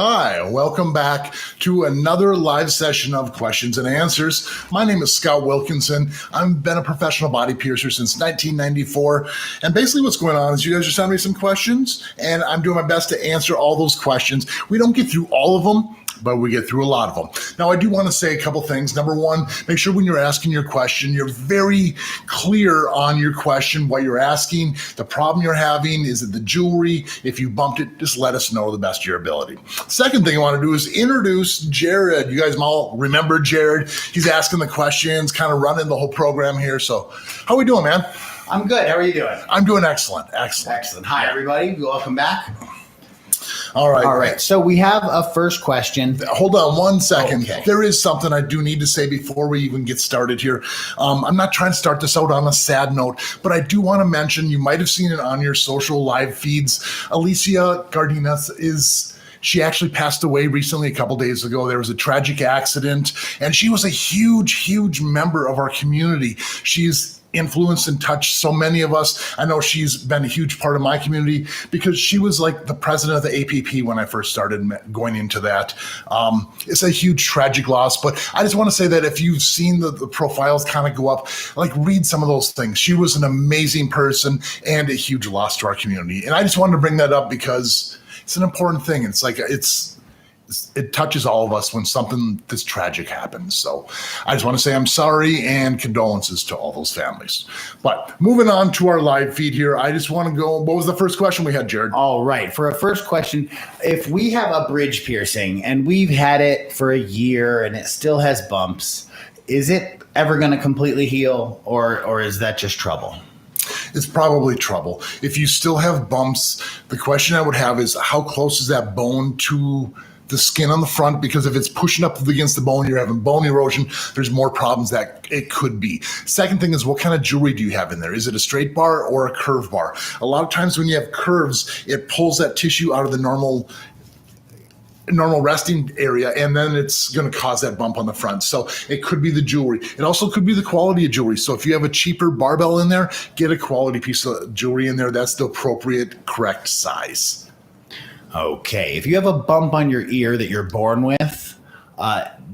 Hi, welcome back to another live session of questions and answers. My name is Scott Wilkinson. I've been a professional body piercer since 1994. And basically what's going on is you guys are sending me some questions and I'm doing my best to answer all those questions. We don't get through all of them, but we get through a lot of them. Now, I do want to say a couple things. Number one, make sure when you're asking your question, you're very clear on your question, what you're asking, the problem you're having. Is it the jewelry? If you bumped it, just let us know to the best of your ability. Second thing I want to do is introduce Jared. You guys all remember Jared. He's asking the questions, kind of running the whole program here. So how are we doing, man? I'm good. How are you doing? I'm doing excellent. Excellent. Hi, everybody. Welcome back. All right. So we have a first question. Hold on one second. Okay. There is something I do need to say before we even get started here. I'm not trying to start this out on a sad note, but I do want to mention, you might have seen it on your social live feeds. Alicia Gardinas she actually passed away recently, a couple days ago. There was a tragic accident, and she was a huge member of our community. She's influenced and touched so many of us. I know she's been a huge part of my community because she was like the president of the APP when I first started going into that. It's a huge tragic loss, but I just want to say that if you've seen the profiles kind of go up, like read some of those things. She was an amazing person and a huge loss to our community. And I just wanted to bring that up because it's an important thing. It's like it touches all of us when something this tragic happens. So I just want to say I'm sorry and condolences to all those families. But moving on to our live feed here, I just want to go, what was the first question we had, Jared? All right. For a first question, if we have a bridge piercing and we've had it for a year and it still has bumps, is it ever going to completely heal or is that just trouble? It's probably trouble. If you still have bumps, the question I would have is how close is that bone to the skin on the front? Because if it's pushing up against the bone, you're having bone erosion, there's more problems that it could be. Second thing is, what kind of jewelry do you have in there? Is it a straight bar or a curved bar? A lot of times when you have curves, it pulls that tissue out of the normal resting area, and then it's going to cause that bump on the front. So it could be the jewelry. It also could be the quality of jewelry. So if you have a cheaper barbell in there, get a quality piece of jewelry in there. That's the appropriate, correct size. Okay. If you have a bump on your ear that you're born with,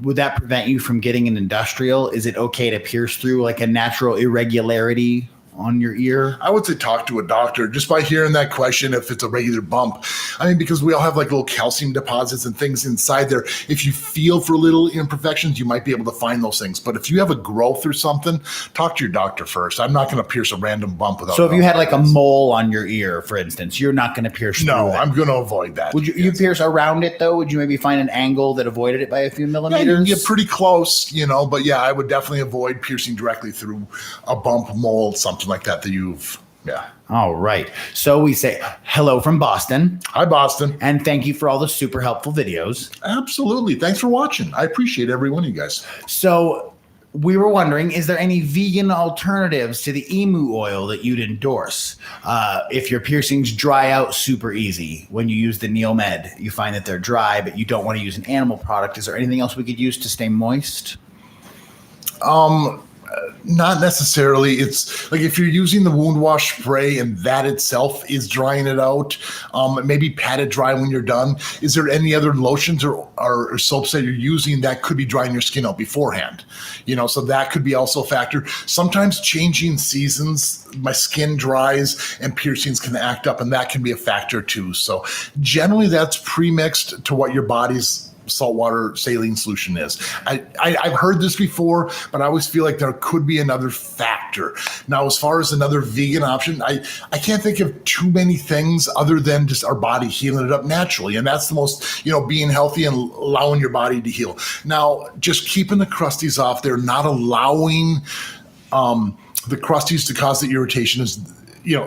would that prevent you from getting an industrial? Is it okay to pierce through like a natural irregularity on your ear? I would say talk to a doctor just by hearing that question if it's a regular bump. I mean, because we all have like little calcium deposits and things inside there. If you feel for little imperfections, you might be able to find those things. But if you have a growth or something, talk to your doctor first. I'm not going to pierce a random bump without. So if you had like a mole on your ear, for instance, you're not going to pierce through No, that. I'm going to avoid that. Would you pierce around it though? Would you maybe find an angle that avoided it by a few millimeters? Yeah, you can get pretty close, but yeah, I would definitely avoid piercing directly through a bump, mole, something like that yeah. All right. So we say hello from Boston. Hi, Boston. And thank you for all the super helpful videos. Absolutely. Thanks for watching. I appreciate every one of you guys. So we were wondering, is there any vegan alternatives to the emu oil that you'd endorse? If your piercings dry out super easy when you use the Neomed, you find that they're dry, but you don't want to use an animal product. Is there anything else we could use to stay moist? Not necessarily. It's like if you're using the wound wash spray and that itself is drying it out, maybe pat it dry when you're done. Is there any other lotions or soaps that you're using that could be drying your skin out beforehand? So that could be also a factor. Sometimes changing seasons, my skin dries and piercings can act up, and that can be a factor too. So generally that's pre-mixed to what your body's saltwater saline solution is. I've heard this before, but I always feel like there could be another factor. Now, as far as another vegan option, I can't think of too many things other than just our body healing it up naturally. And that's the most, being healthy and allowing your body to heal. Now, just keeping the crusties off there, not allowing the crusties to cause the irritation is,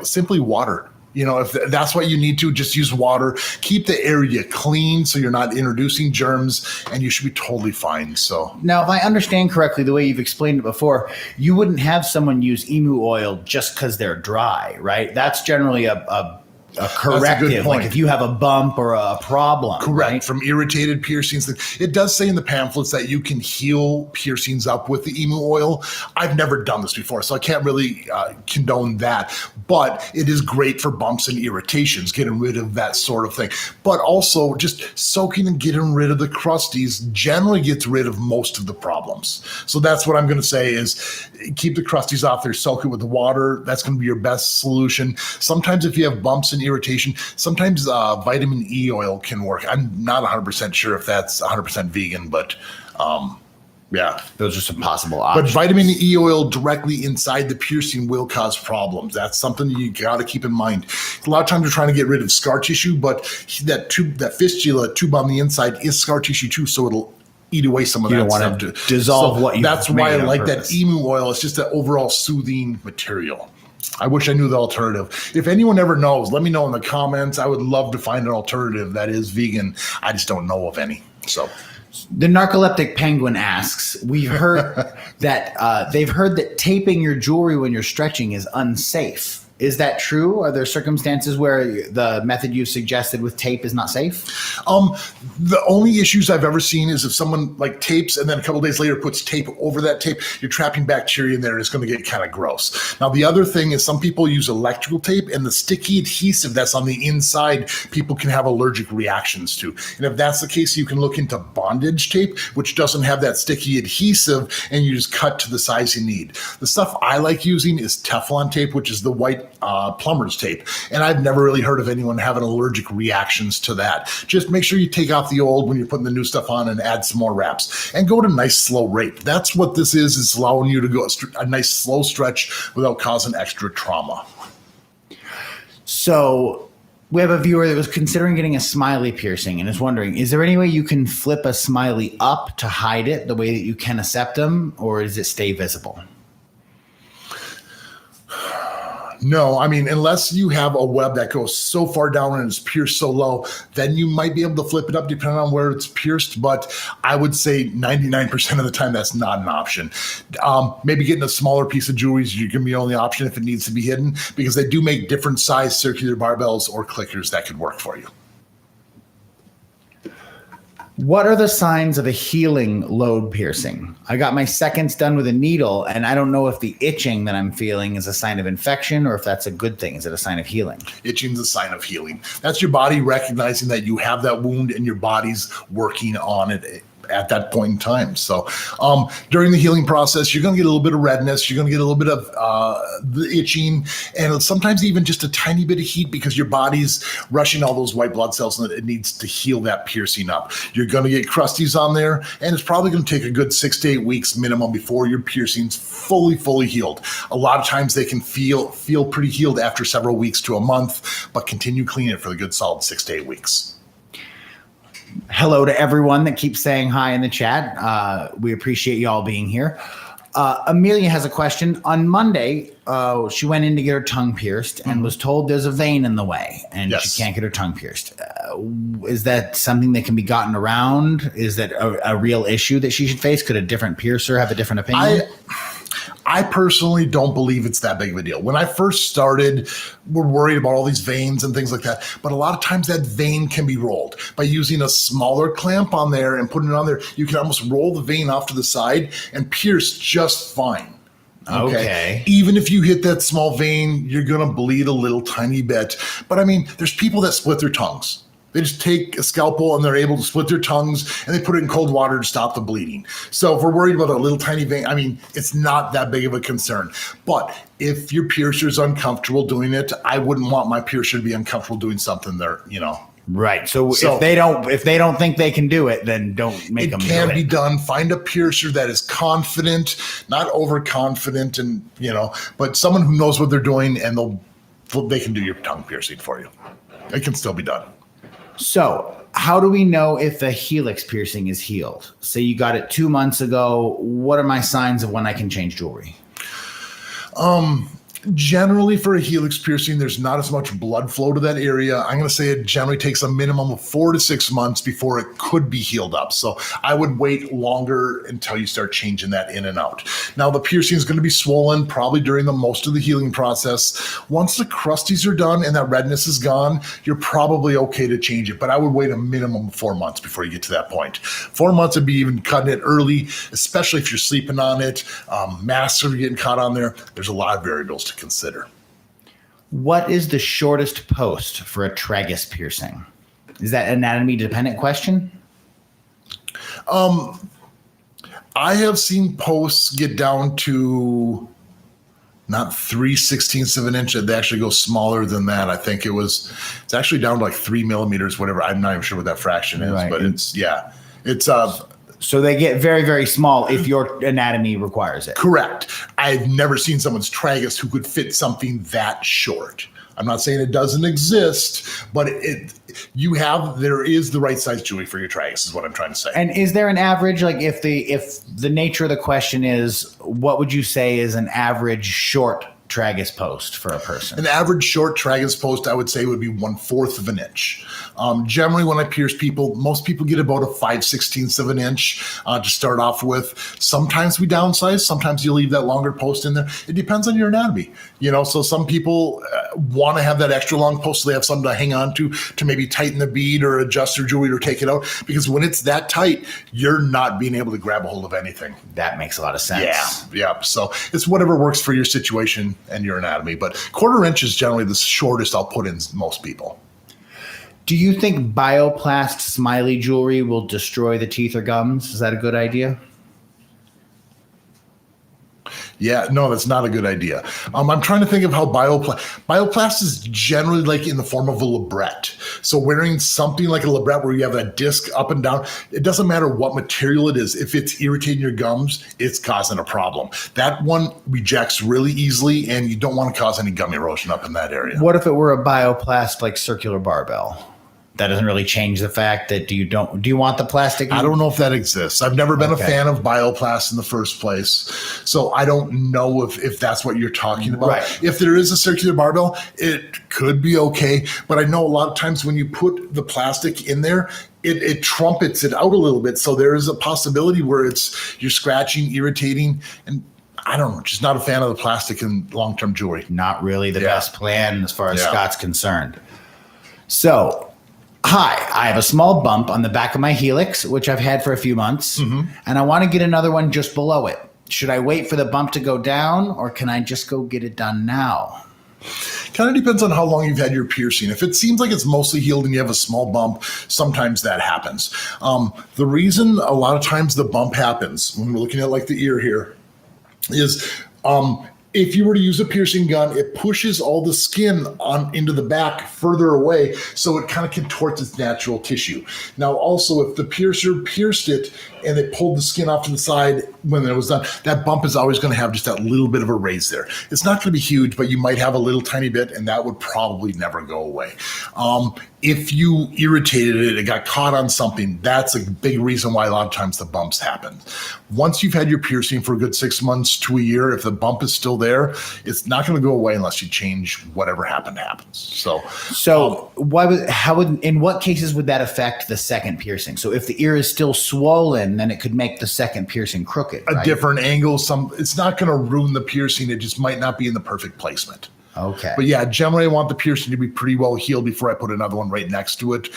simply water. If that's what you need to, just use water. Keep the area clean so you're not introducing germs, and you should be totally fine. So now, if I understand correctly, the way you've explained it before, you wouldn't have someone use emu oil just because they're dry, right? That's generally a corrective, like if you have a bump or a problem. Correct. Right? From irritated piercings. It does say in the pamphlets that you can heal piercings up with the emu oil. I've never done this before, so I can't really condone that. But it is great for bumps and irritations, getting rid of that sort of thing. But also just soaking and getting rid of the crusties generally gets rid of most of the problems. So that's what I'm going to say is keep the crusties off there, soak it with the water. That's going to be your best solution. Sometimes if you have bumps and irritation, sometimes vitamin E oil can work. I'm not 100% sure if that's 100% vegan, but yeah. Those are some possible options. But vitamin E oil directly inside the piercing will cause problems. That's something you got to keep in mind. A lot of times you're trying to get rid of scar tissue, but that fistula tube on the inside is scar tissue too, so it'll eat away some of that stuff. To dissolve what you. That's why I like that emu oil. It's just an overall soothing material. I wish I knew the alternative. If anyone ever knows, let me know in the comments. I would love to find an alternative that is vegan. I just don't know of any. So. The narcoleptic penguin asks, we've heard that they've heard that taping your jewelry when you're stretching is unsafe. Is that true? Are there circumstances where the method you've suggested with tape is not safe? The only issues I've ever seen is if someone like tapes and then a couple days later puts tape over that tape, you're trapping bacteria in there and it's going to get kind of gross. Now, the other thing is some people use electrical tape and the sticky adhesive that's on the inside, people can have allergic reactions to. And if that's the case, you can look into bondage tape, which doesn't have that sticky adhesive, and you just cut to the size you need. The stuff I like using is Teflon tape, which is the white plumber's tape, and I've never really heard of anyone having allergic reactions to that. Just make sure you take off the old when you're putting the new stuff on and add some more wraps and go at a nice slow rate. That's what this is. It's allowing you to go a nice slow stretch without causing extra trauma. So we have a viewer that was considering getting a Smiley piercing and is wondering, is there any way you can flip a Smiley up to hide it the way that you can a septum, or does it stay visible? No, I mean, unless you have a web that goes so far down and is pierced so low, then you might be able to flip it up depending on where it's pierced. But I would say 99% of the time, that's not an option. Maybe getting a smaller piece of jewelry is going to be the only option if it needs to be hidden, because they do make different size circular barbells or clickers that could work for you. What are the signs of a healing lobe piercing? I got my seconds done with a needle, and I don't know if the itching that I'm feeling is a sign of infection or if that's a good thing. Is it a sign of healing? Itching is a sign of healing. That's your body recognizing that you have that wound and your body's working on it at that point in time. So during the healing process, you're going to get a little bit of redness. You're going to get a little bit of the itching, and sometimes even just a tiny bit of heat because your body's rushing all those white blood cells and it needs to heal that piercing up. You're going to get crusties on there, and it's probably going to take a good 6 to 8 weeks minimum before your piercing's fully healed. A lot of times they can feel pretty healed after several weeks to a month, but continue cleaning it for the good solid 6 to 8 weeks. Hello to everyone that keeps saying hi in the chat. We appreciate you all being here. Amelia has a question. On Monday, she went in to get her tongue pierced and was told there's a vein in the way and she can't get her tongue pierced. Is that something that can be gotten around? Is that a real issue that she should face? Could a different piercer have a different opinion? I personally don't believe it's that big of a deal. When I first started, we're worried about all these veins and things like that. But a lot of times that vein can be rolled. By using a smaller clamp on there and putting it on there, you can almost roll the vein off to the side and pierce just fine. Okay. Even if you hit that small vein, you're going to bleed a little tiny bit. But I mean, there's people that split their tongues. They just take a scalpel and they're able to split their tongues and they put it in cold water to stop the bleeding. So if we're worried about a little tiny vein, I mean, it's not that big of a concern. But if your piercer is uncomfortable doing it, I wouldn't want my piercer to be uncomfortable doing something there, you know. Right. So if they don't think they can do it, then don't make them do it. It can be done. Find a piercer that is confident, not overconfident, and but someone who knows what they're doing, and they can do your tongue piercing for you. It can still be done. So how do we know if the Helix piercing is healed? Say you got it 2 months ago. What are my signs of when I can change jewelry? Generally, for a helix piercing, there's not as much blood flow to that area. I'm going to say it generally takes a minimum of 4 to 6 months before it could be healed up. So I would wait longer until you start changing that in and out. Now, the piercing is going to be swollen probably during most of the healing process. Once the crusties are done and that redness is gone, you're probably okay to change it. But I would wait a minimum of 4 months before you get to that point. 4 months would be even cutting it early, especially if you're sleeping on it. Masks are getting caught on there. There's a lot of variables to consider. What is the shortest post for a tragus piercing? Is that anatomy dependent question? I have seen posts get down to not 3/16 of an inch. They actually go smaller than that. I think it's actually down to like 3 millimeters, whatever. I'm not even sure what that fraction is, right. But it's so they get very, very small if your anatomy requires it. Correct. I've never seen someone's tragus who could fit something that short. I'm not saying it doesn't exist, but there is the right size jewelry for your tragus is what I'm trying to say. And is there an average, like if the nature of the question is, what would you say is an average short tragus post for a person? An average short tragus post, I would say, would be 1/4 of an inch. Generally, when I pierce people, most people get about a 5/16 of an inch to start off with. Sometimes we downsize. Sometimes you leave that longer post in there. It depends on your anatomy. So some people want to have that extra long post so they have something to hang on to maybe tighten the bead or adjust their jewelry or take it out. Because when it's that tight, you're not being able to grab a hold of anything. That makes a lot of sense. Yeah. So it's whatever works for your situation and your anatomy. But 1/4 inch is generally the shortest I'll put in most people. Do you think Bioplast Smiley jewelry will destroy the teeth or gums? Is that a good idea? Yeah, no, that's not a good idea. I'm trying to think of how Bioplast is generally like in the form of a labret. So wearing something like a labret where you have that disc up and down, it doesn't matter what material it is. If it's irritating your gums, it's causing a problem. That one rejects really easily, and you don't want to cause any gum erosion up in that area. What if it were a Bioplast like circular barbell? That doesn't really change the fact that do you want the plastic? I don't know if that exists. I've never been a fan of Bioplast in the first place. So I don't know if that's what you're talking about. Right. If there is a circular barbell, it could be okay. But I know a lot of times when you put the plastic in there, it trumpets it out a little bit. So there is a possibility where you're scratching, irritating, and I don't know, just not a fan of the plastic in long-term jewelry. Not really the best plan as far as Scott's concerned. So, hi, I have a small bump on the back of my helix, which I've had for a few months, and I want to get another one just below it. Should I wait for the bump to go down, or can I just go get it done now? Kind of depends on how long you've had your piercing. If it seems like it's mostly healed and you have a small bump, sometimes that happens. The reason a lot of times the bump happens, when we're looking at like the ear here, is if you were to use a piercing gun, it pushes all the skin into the back further away, so it kind of contorts its natural tissue. Now, also, if the piercer pierced it and it pulled the skin off to the side when it was done, that bump is always going to have just that little bit of a raise there. It's not going to be huge, but you might have a little tiny bit, and that would probably never go away. If you irritated it, it got caught on something, that's a big reason why a lot of times the bumps happen. Once you've had your piercing for a good 6 months to a year, if the bump is still there, it's not going to go away unless you change whatever happens. So in what cases would that affect the second piercing? So if the ear is still swollen, then it could make the second piercing crooked, right? A different angle. It's not going to ruin the piercing. It just might not be in the perfect placement. Okay. But yeah, generally I want the piercing to be pretty well healed before I put another one right next to it.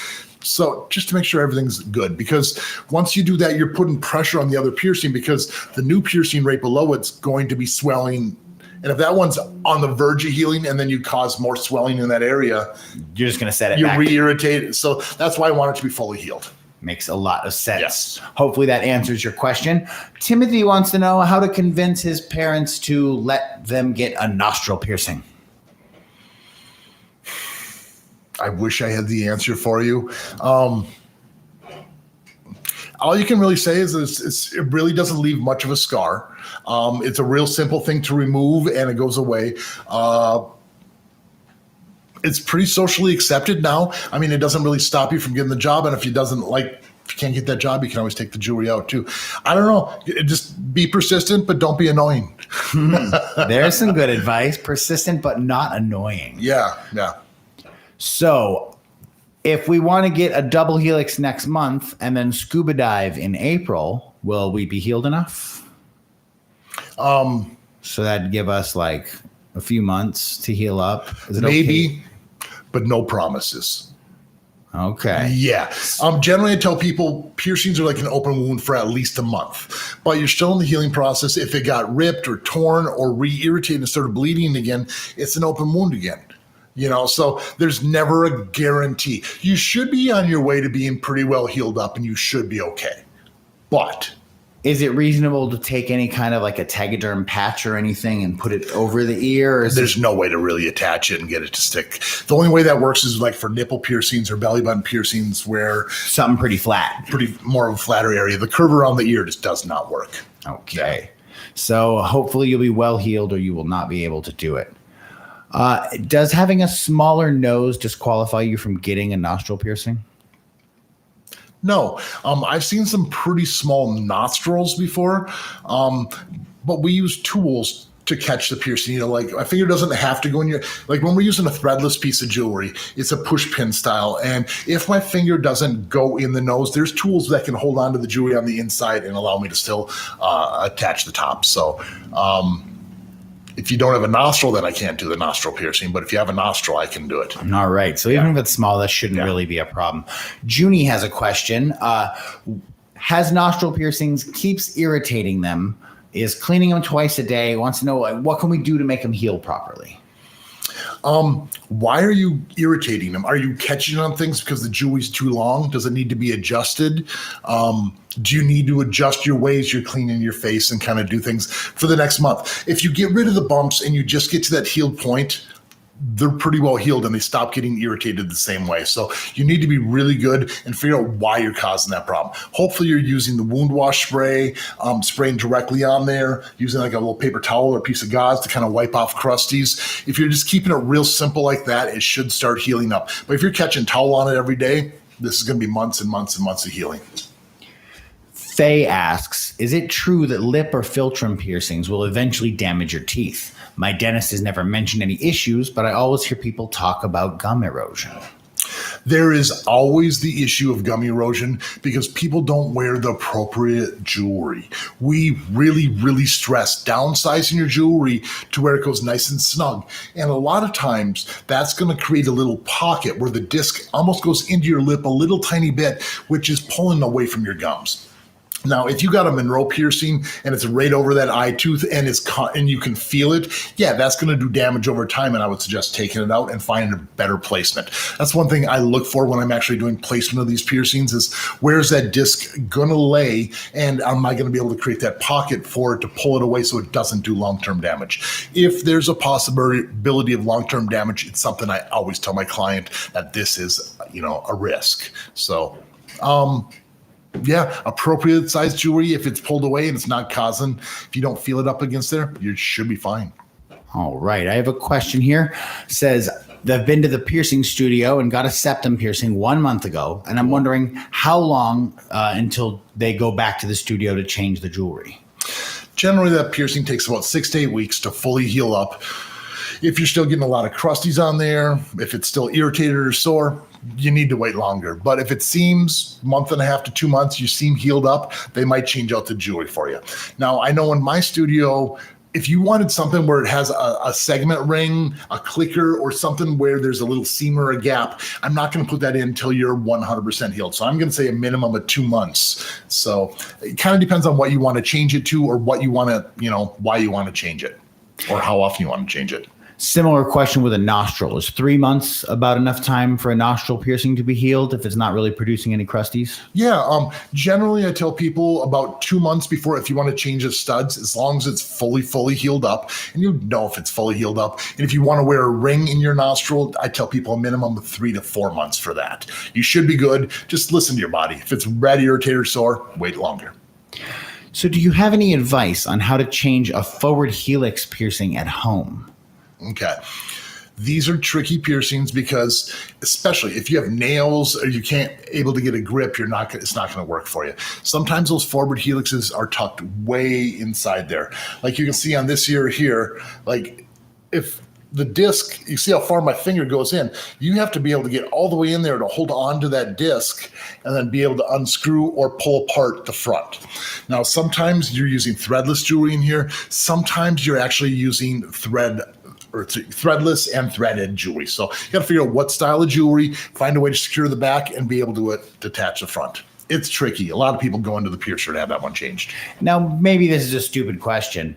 So just to make sure everything's good, because once you do that, you're putting pressure on the other piercing, because the new piercing right below it's going to be swelling. And if that one's on the verge of healing and then you cause more swelling in that area, you're just going to set it you back. re-irritate it. So that's why I want it to be fully healed. Makes a lot of sense. Yes. Hopefully that answers your question. Timothy wants to know how to convince his parents to let them get a nostril piercing. I wish I had the answer for you. All you can really say is it really doesn't leave much of a scar. It's a real simple thing to remove and it goes away. It's pretty socially accepted now. I mean, it doesn't really stop you from getting the job. And if you doesn't like If you can't get that job, you can always take the jewelry out too. I don't know. Just be persistent, but don't be annoying. There's some good advice. Persistent, but not annoying. Yeah. So if we want to get a double helix next month and then scuba dive in April, will we be healed enough? So that'd give us like a few months to heal up. Is it maybe, okay? But no promises. Okay. Yeah. Generally, I tell people piercings are like an open wound for at least a month, but you're still in the healing process. If it got ripped or torn or re-irritated and started bleeding again, it's an open wound again. So there's never a guarantee. You should be on your way to being pretty well healed up, and you should be okay. But is it reasonable to take any kind of like a Tegaderm patch or anything and put it over the ear? There's no way to really attach it and get it to stick. The only way that works is like for nipple piercings or belly button piercings where something pretty flat, more of a flatter area. The curve around the ear just does not work. Okay. So hopefully you'll be well healed or you will not be able to do it. Does having a smaller nose disqualify you from getting a nostril piercing? No, I've seen some pretty small nostrils before, but we use tools to catch the piercing. Like my finger doesn't have to go in your, like when we're using a threadless piece of jewelry, it's a push pin style. And if my finger doesn't go in the nose, there's tools that can hold on to the jewelry on the inside and allow me to still attach the top. So if you don't have a nostril, then I can't do the nostril piercing. But if you have a nostril, I can do it. All right. So even if it's small, that shouldn't really be a problem. Junie has a question. Has nostril piercings, keeps irritating them, is cleaning them twice a day, wants to know what can we do to make them heal properly? Why are you irritating them? Are you catching on things because the jewelry's too long? Does it need to be adjusted? Do you need to adjust your ways you're cleaning your face and kind of do things for the next month? If you get rid of the bumps and you just get to that healed point, they're pretty well healed and they stop getting irritated the same way. So you need to be really good and figure out why you're causing that problem. Hopefully you're using the wound wash spray, spraying directly on there, using like a little paper towel or piece of gauze to kind of wipe off crusties. If you're just keeping it real simple like that, it should start healing up. But if you're catching towel on it every day, this is going to be months and months and months of healing. Faye asks, is it true that lip or philtrum piercings will eventually damage your teeth? My dentist has never mentioned any issues, but I always hear people talk about gum erosion. There is always the issue of gum erosion because people don't wear the appropriate jewelry. We really, really stress downsizing your jewelry to where it goes nice and snug. And a lot of times that's going to create a little pocket where the disc almost goes into your lip a little tiny bit, which is pulling away from your gums. Now, if you got a Monroe piercing and it's right over that eye tooth and it's and you can feel it, yeah, that's going to do damage over time. And I would suggest taking it out and finding a better placement. That's one thing I look for when I'm actually doing placement of these piercings is where's that disc going to lay and am I going to be able to create that pocket for it to pull it away so it doesn't do long-term damage. If there's a possibility of long-term damage, it's something I always tell my client that this is, a risk. So, yeah, appropriate size jewelry. If it's pulled away and it's not causing, if you don't feel it up against there, you should be fine. All right. I have a question here. Says they've been to the piercing studio and got a septum piercing 1 month ago. And I'm wondering how long until they go back to the studio to change the jewelry. Generally, that piercing takes about 6 to 8 weeks to fully heal up. If you're still getting a lot of crusties on there, if it's still irritated or sore, you need to wait longer. But if it seems month and a half to 2 months, you seem healed up, they might change out the jewelry for you. Now, I know in my studio, if you wanted something where it has a segment ring, a clicker, or something where there's a little seam or a gap, I'm not going to put that in until you're 100% healed. So I'm going to say a minimum of 2 months. So it kind of depends on what you want to change it to or what you want to, why you want to change it or how often you want to change it. Similar question with a nostril. Is 3 months about enough time for a nostril piercing to be healed if it's not really producing any crusties? Yeah, generally I tell people about 2 months before if you want to change the studs, as long as it's fully healed up, and you know if it's fully healed up. And if you want to wear a ring in your nostril, I tell people a minimum of 3 to 4 months for that. You should be good. Just listen to your body. If it's red, irritated, or sore, wait longer. So do you have any advice on how to change a forward helix piercing at home? Okay. These are tricky piercings because, especially if you have nails or you can't able to get a grip, it's not going to work for you. Sometimes those forward helixes are tucked way inside there. Like you can see on this ear here, like if the disc, you see how far my finger goes in, you have to be able to get all the way in there to hold on to that disc and then be able to unscrew or pull apart the front. Now, sometimes you're using threadless jewelry in here. Sometimes you're actually using threadless and threaded jewelry. So you got to figure out what style of jewelry, find a way to secure the back and be able to detach the front. It's tricky. A lot of people go into the piercer to have that one changed. Now, maybe this is a stupid question.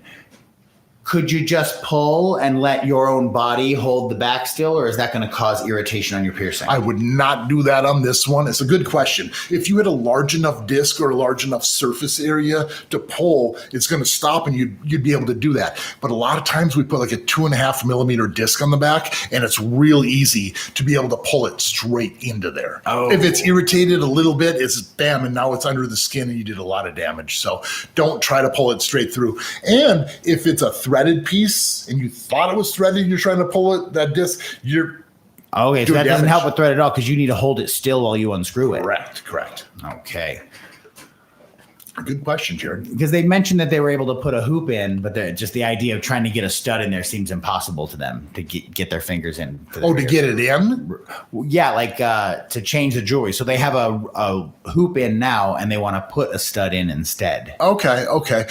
Could you just pull and let your own body hold the back still, or is that going to cause irritation on your piercing? I would not do that on this one. It's a good question. If you had a large enough disc or a large enough surface area to pull, it's going to stop and you'd be able to do that. But a lot of times we put like a 2.5 millimeter disc on the back and it's real easy to be able to pull it straight into there. Oh. If it's irritated a little bit, it's bam, and now it's under the skin and you did a lot of damage. So don't try to pull it straight through. And if it's a threaded piece and you thought it was threaded and you're trying to pull it, that disc, you're okay, so that doesn't help with thread at all because you need to hold it still while you unscrew it. Correct. Okay. Good question, Jared. Because they mentioned that they were able to put a hoop in, but just the idea of trying to get a stud in there seems impossible to them to get their fingers in. To get it in? Yeah, like to change the jewelry. So they have a hoop in now, and they want to put a stud in instead. Okay.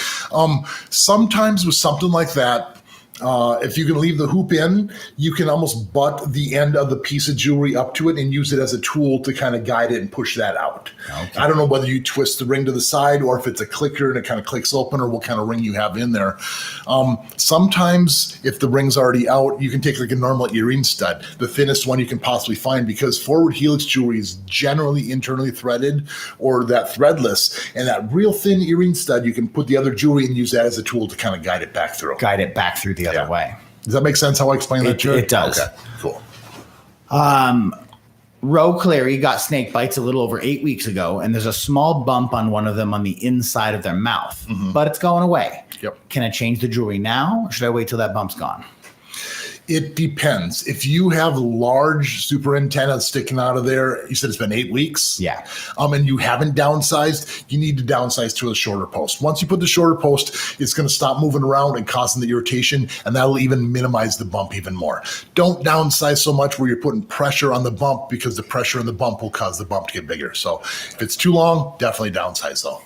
Sometimes with something like that, if you can leave the hoop in, you can almost butt the end of the piece of jewelry up to it and use it as a tool to kind of guide it and push that out. Okay. I don't know whether you twist the ring to the side or if it's a clicker and it kind of clicks open or what kind of ring you have in there. Sometimes if the ring's already out, you can take like a normal earring stud, the thinnest one you can possibly find, because forward helix jewelry is generally internally threaded or that threadless, and that real thin earring stud, you can put the other jewelry and use that as a tool to kind of guide it back through. The other way. Does that make sense how I explain that to you? It does. Okay, cool. Ro Clary got snake bites a little over 8 weeks ago, and there's a small bump on one of them on the inside of their mouth, but it's going away. Yep. Can I change the jewelry now, or should I wait till that bump's gone? It depends. If you have large super antennas sticking out of there, you said it's been 8 weeks. Yeah. And you haven't downsized, you need to downsize to a shorter post. Once you put the shorter post, it's going to stop moving around and causing the irritation, and that'll even minimize the bump even more. Don't downsize so much where you're putting pressure on the bump, because the pressure on the bump will cause the bump to get bigger. So if it's too long, definitely downsize though.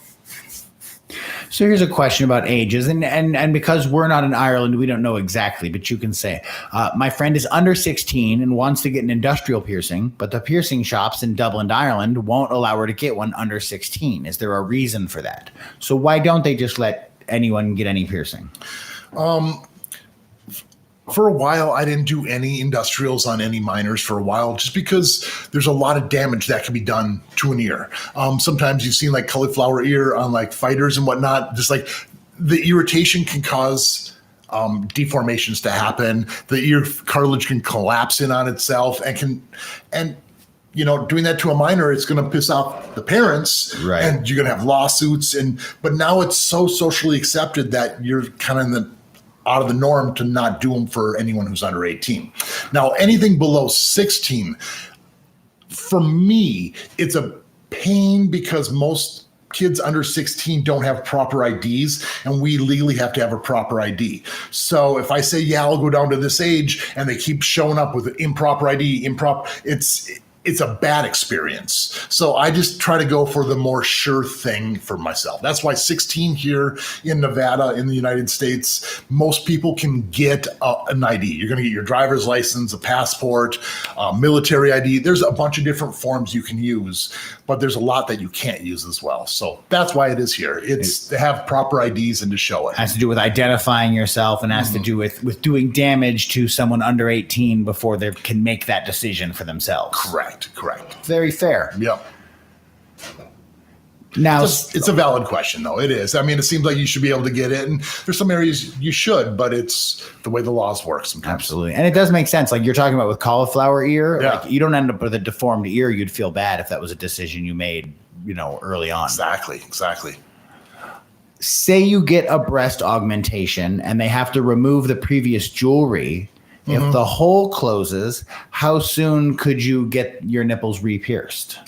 So here's a question about ages, and because we're not in Ireland, we don't know exactly, but you can say, my friend is under 16 and wants to get an industrial piercing, but the piercing shops in Dublin, Ireland won't allow her to get one under 16. Is there a reason for that? So why don't they just let anyone get any piercing? For a while, I didn't do any industrials on any minors for a while, just because there's a lot of damage that can be done to an ear. Sometimes you've seen like cauliflower ear on like fighters and whatnot. Just like the irritation can cause deformations to happen. The ear cartilage can collapse in on itself and doing that to a minor, it's going to piss off the parents, right? And you're going to have lawsuits. But now it's so socially accepted that you're kind of out of the norm to not do them for anyone who's under 18. Now, anything below 16, for me, it's a pain because most kids under 16 don't have proper IDs, and we legally have to have a proper ID. So if I say, yeah, I'll go down to this age, and they keep showing up with an improper ID, it's a bad experience. So I just try to go for the more sure thing for myself. That's why 16 here in Nevada, in the United States, most people can get an ID. You're going to get your driver's license, a passport, military ID. There's a bunch of different forms you can use, but there's a lot that you can't use as well. So that's why it is here. It's to have proper IDs and to show it. Has to do with identifying yourself, and has to do with doing damage to someone under 18 before they can make that decision for themselves. Correct. Very fair. Yep. Now, it's a valid question, though. It is. I mean, it seems like you should be able to get it, and there's some areas you should, but it's the way the laws work sometimes. Absolutely. And it does make sense. Like you're talking about with cauliflower ear, yeah. Like you don't end up with a deformed ear. You'd feel bad if that was a decision you made, early on. Exactly. Say you get a breast augmentation and they have to remove the previous jewelry. If the hole closes, how soon could you get your nipples re-pierced?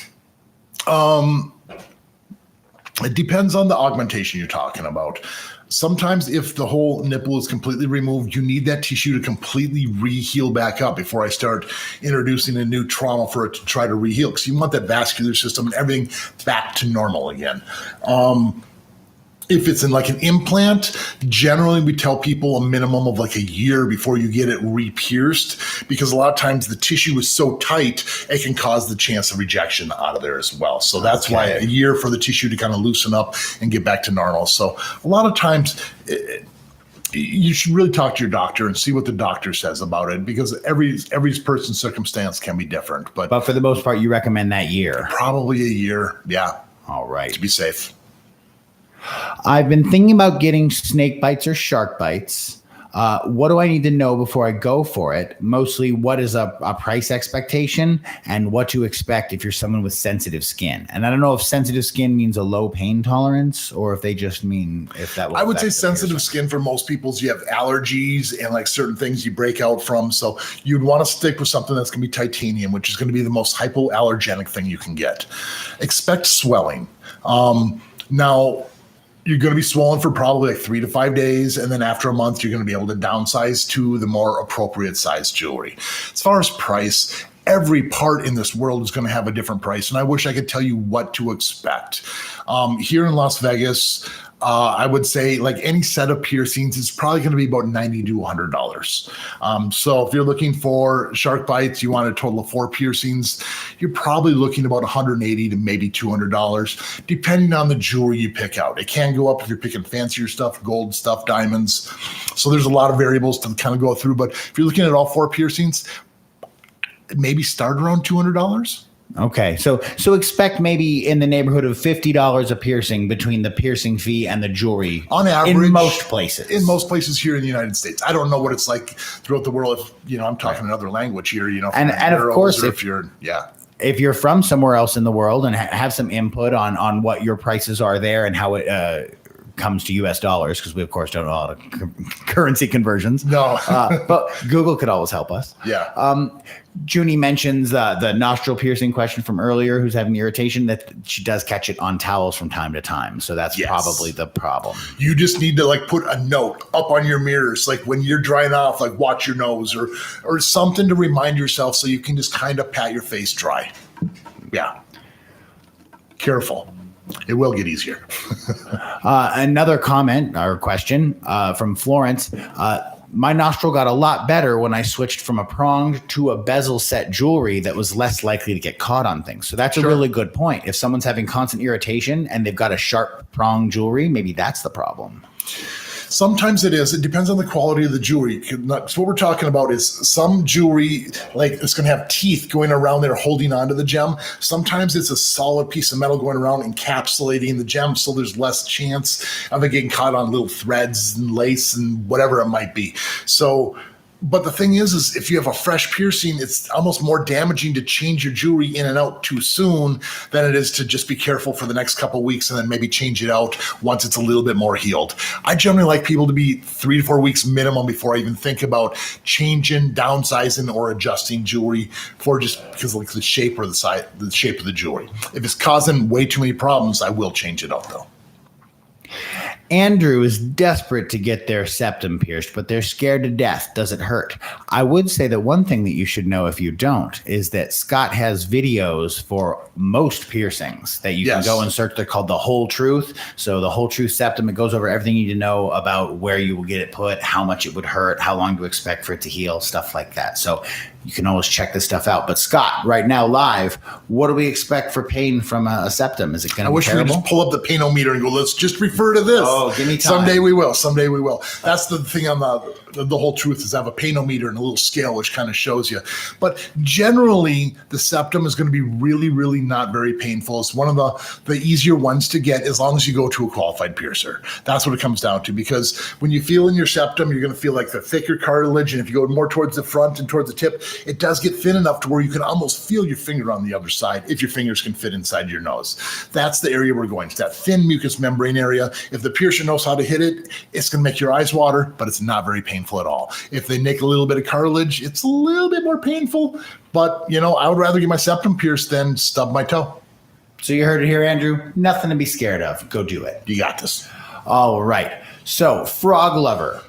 It depends on the augmentation you're talking about. Sometimes if the whole nipple is completely removed, you need that tissue to completely re-heal back up before I start introducing a new trauma for it to try to re-heal, because you want that vascular system and everything back to normal again. If it's in like an implant, generally we tell people a minimum of like a year before you get it re-pierced, because a lot of times the tissue is so tight, it can cause the chance of rejection out of there as well. So that's why a year for the tissue to kind of loosen up and get back to normal. So a lot of times you should really talk to your doctor and see what the doctor says about it, because every person's circumstance can be different. But for the most part, you recommend that year? Probably a year, yeah. All right. To be safe. I've been thinking about getting snake bites or shark bites. What do I need to know before I go for it? Mostly, what is a price expectation and what to expect if you're someone with sensitive skin. And I don't know if sensitive skin means a low pain tolerance or if they just mean if that will I would say affect the sensitive skin for most people is you have allergies and like certain things you break out from. So you'd want to stick with something that's going to be titanium, which is going to be the most hypoallergenic thing you can get. Expect swelling. Now, you're going to be swollen for probably like 3 to 5 days. And then after a month, you're going to be able to downsize to the more appropriate size jewelry. As far as price, every part in this world is going to have a different price. And I wish I could tell you what to expect. Here in Las Vegas, I would say like any set of piercings is probably going to be about $90 to $100. So if you're looking for shark bites, you want a total of 4 piercings, you're probably looking about $180 to maybe $200, depending on the jewelry you pick out. It can go up if you're picking fancier stuff, gold stuff, diamonds. So there's a lot of variables to kind of go through. But if you're looking at all 4 piercings, maybe start around $200. Okay, so expect maybe in the neighborhood of $50 a piercing between the piercing fee and the jewelry. On average, in most places. In most places here in the United States. I don't know what it's like throughout the world. If I'm talking another language here, and of course, if you're from somewhere else in the world and have some input on what your prices are there and how it comes to US dollars, because we of course don't know a lot of currency conversions. No, but Google could always help us. Yeah. Junie mentions the nostril piercing question from earlier, who's having irritation, that she does catch it on towels from time to time. So that's probably the problem. You just need to like put a note up on your mirrors, like when you're drying off, like watch your nose or something to remind yourself so you can just kind of pat your face dry. Yeah. Careful. It will get easier. Another comment or question from Florence. My nostril got a lot better when I switched from a pronged to a bezel set jewelry that was less likely to get caught on things. So that's a really good point. If someone's having constant irritation and they've got a sharp prong jewelry, maybe that's the problem. Sometimes it is. It depends on the quality of the jewelry. So what we're talking about is some jewelry, like it's going to have teeth going around there holding onto the gem. Sometimes it's a solid piece of metal going around encapsulating the gem, so there's less chance of it getting caught on little threads and lace and whatever it might be. So, but the thing is if you have a fresh piercing, it's almost more damaging to change your jewelry in and out too soon than it is to just be careful for the next couple of weeks and then maybe change it out once it's a little bit more healed. I generally like people to be 3 to 4 weeks minimum before I even think about changing, downsizing, or adjusting jewelry for just because like the shape or the shape of the jewelry. If it's causing way too many problems, I will change it out though. Andrew is desperate to get their septum pierced, but they're scared to death. Does it hurt? I would say that one thing that you should know if you don't is that Scott has videos for most piercings that you can go and search. They're called The Whole Truth. So The Whole Truth Septum, it goes over everything you need to know about where you will get it put, how much it would hurt, how long to expect for it to heal, stuff like that. So you can always check this stuff out. But Scott, right now live, what do we expect for pain from a septum? Is it going to be terrible? I wish we could just pull up the painometer and go, let's just refer to this. Oh, give me time. Someday we will. That's the thing on the Whole Truth is I have a painometer and a little scale which kind of shows you. But generally, the septum is going to be really, really not very painful. It's one of the easier ones to get as long as you go to a qualified piercer. That's what it comes down to, because when you feel in your septum, you're going to feel like the thicker cartilage. And if you go more towards the front and towards the tip, it does get thin enough to where you can almost feel your finger on the other side if your fingers can fit inside your nose. That's the area we're going. It's that thin mucous membrane area. If the piercer knows how to hit it, it's going to make your eyes water, but it's not very painful at all. If they nick a little bit of cartilage, it's a little bit more painful, but I would rather get my septum pierced than stub my toe. So you heard it here, Andrew. Nothing to be scared of. Go do it. You got this. All right. So, frog lover.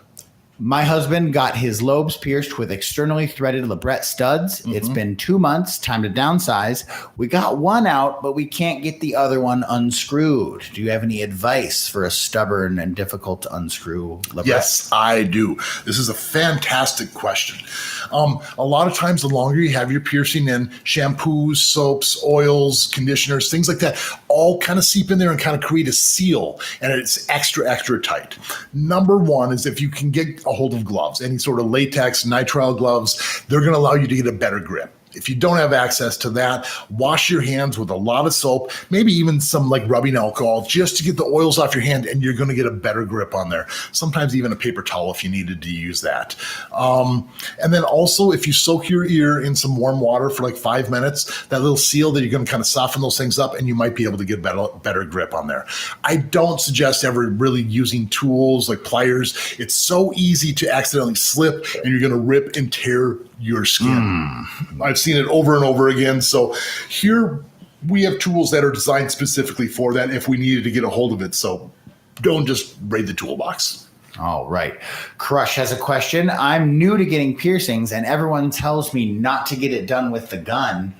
My husband got his lobes pierced with externally threaded labret studs. Mm-hmm. It's been 2 months. Time to downsize. We got one out, but we can't get the other one unscrewed. Do you have any advice for a stubborn and difficult to unscrew labret? Yes, I do. This is a fantastic question. A lot of times, the longer you have your piercing in, shampoos, soaps, oils, conditioners, things like that, all kind of seep in there and kind of create a seal, and it's extra, extra tight. Number one is if you can get a hold of gloves, any sort of latex, nitrile gloves, they're going to allow you to get a better grip. If you don't have access to that, wash your hands with a lot of soap, maybe even some like rubbing alcohol, just to get the oils off your hand, and you're going to get a better grip on there. Sometimes even a paper towel if you needed to use that. And then also, if you soak your ear in some warm water for like 5 minutes, that little seal that you're going to kind of soften those things up, and you might be able to get better grip on there. I don't suggest ever really using tools like pliers. It's so easy to accidentally slip, and you're going to rip and tear your skin. I've seen it over and over again. So here we have tools that are designed specifically for that if we needed to get a hold of it. So don't just raid the toolbox. All right. Crush has a question. I'm new to getting piercings and everyone tells me not to get it done with the gun.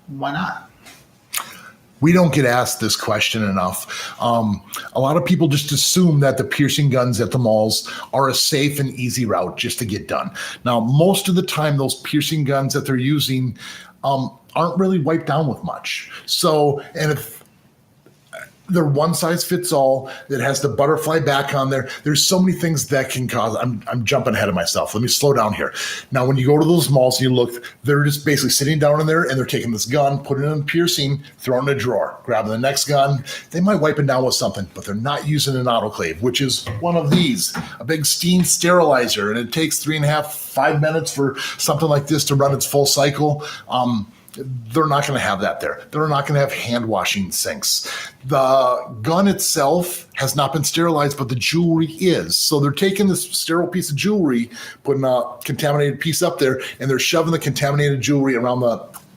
Why not? We don't get asked this question enough. A lot of people just assume that the piercing guns at the malls are a safe and easy route just to get done. Now, most of the time, those piercing guns that they're using aren't really wiped down with much. So, and if they're one size fits all, that has the butterfly back on there, there's so many things that can cause. I'm jumping ahead of myself. Let me slow down here. Now, when you go to those malls and you look, they're just basically sitting down in there and they're taking this gun, putting it in piercing, throwing it in a drawer, grabbing the next gun. They might wipe it down with something, but they're not using an autoclave, which is one of these, a big steam sterilizer. And it takes 3.5, 5 minutes for something like this to run its full cycle. They're not going to have that there. They're not going to have hand washing sinks. The gun itself has not been sterilized, but the jewelry is. So they're taking this sterile piece of jewelry, putting a contaminated piece up there, and they're shoving the contaminated jewelry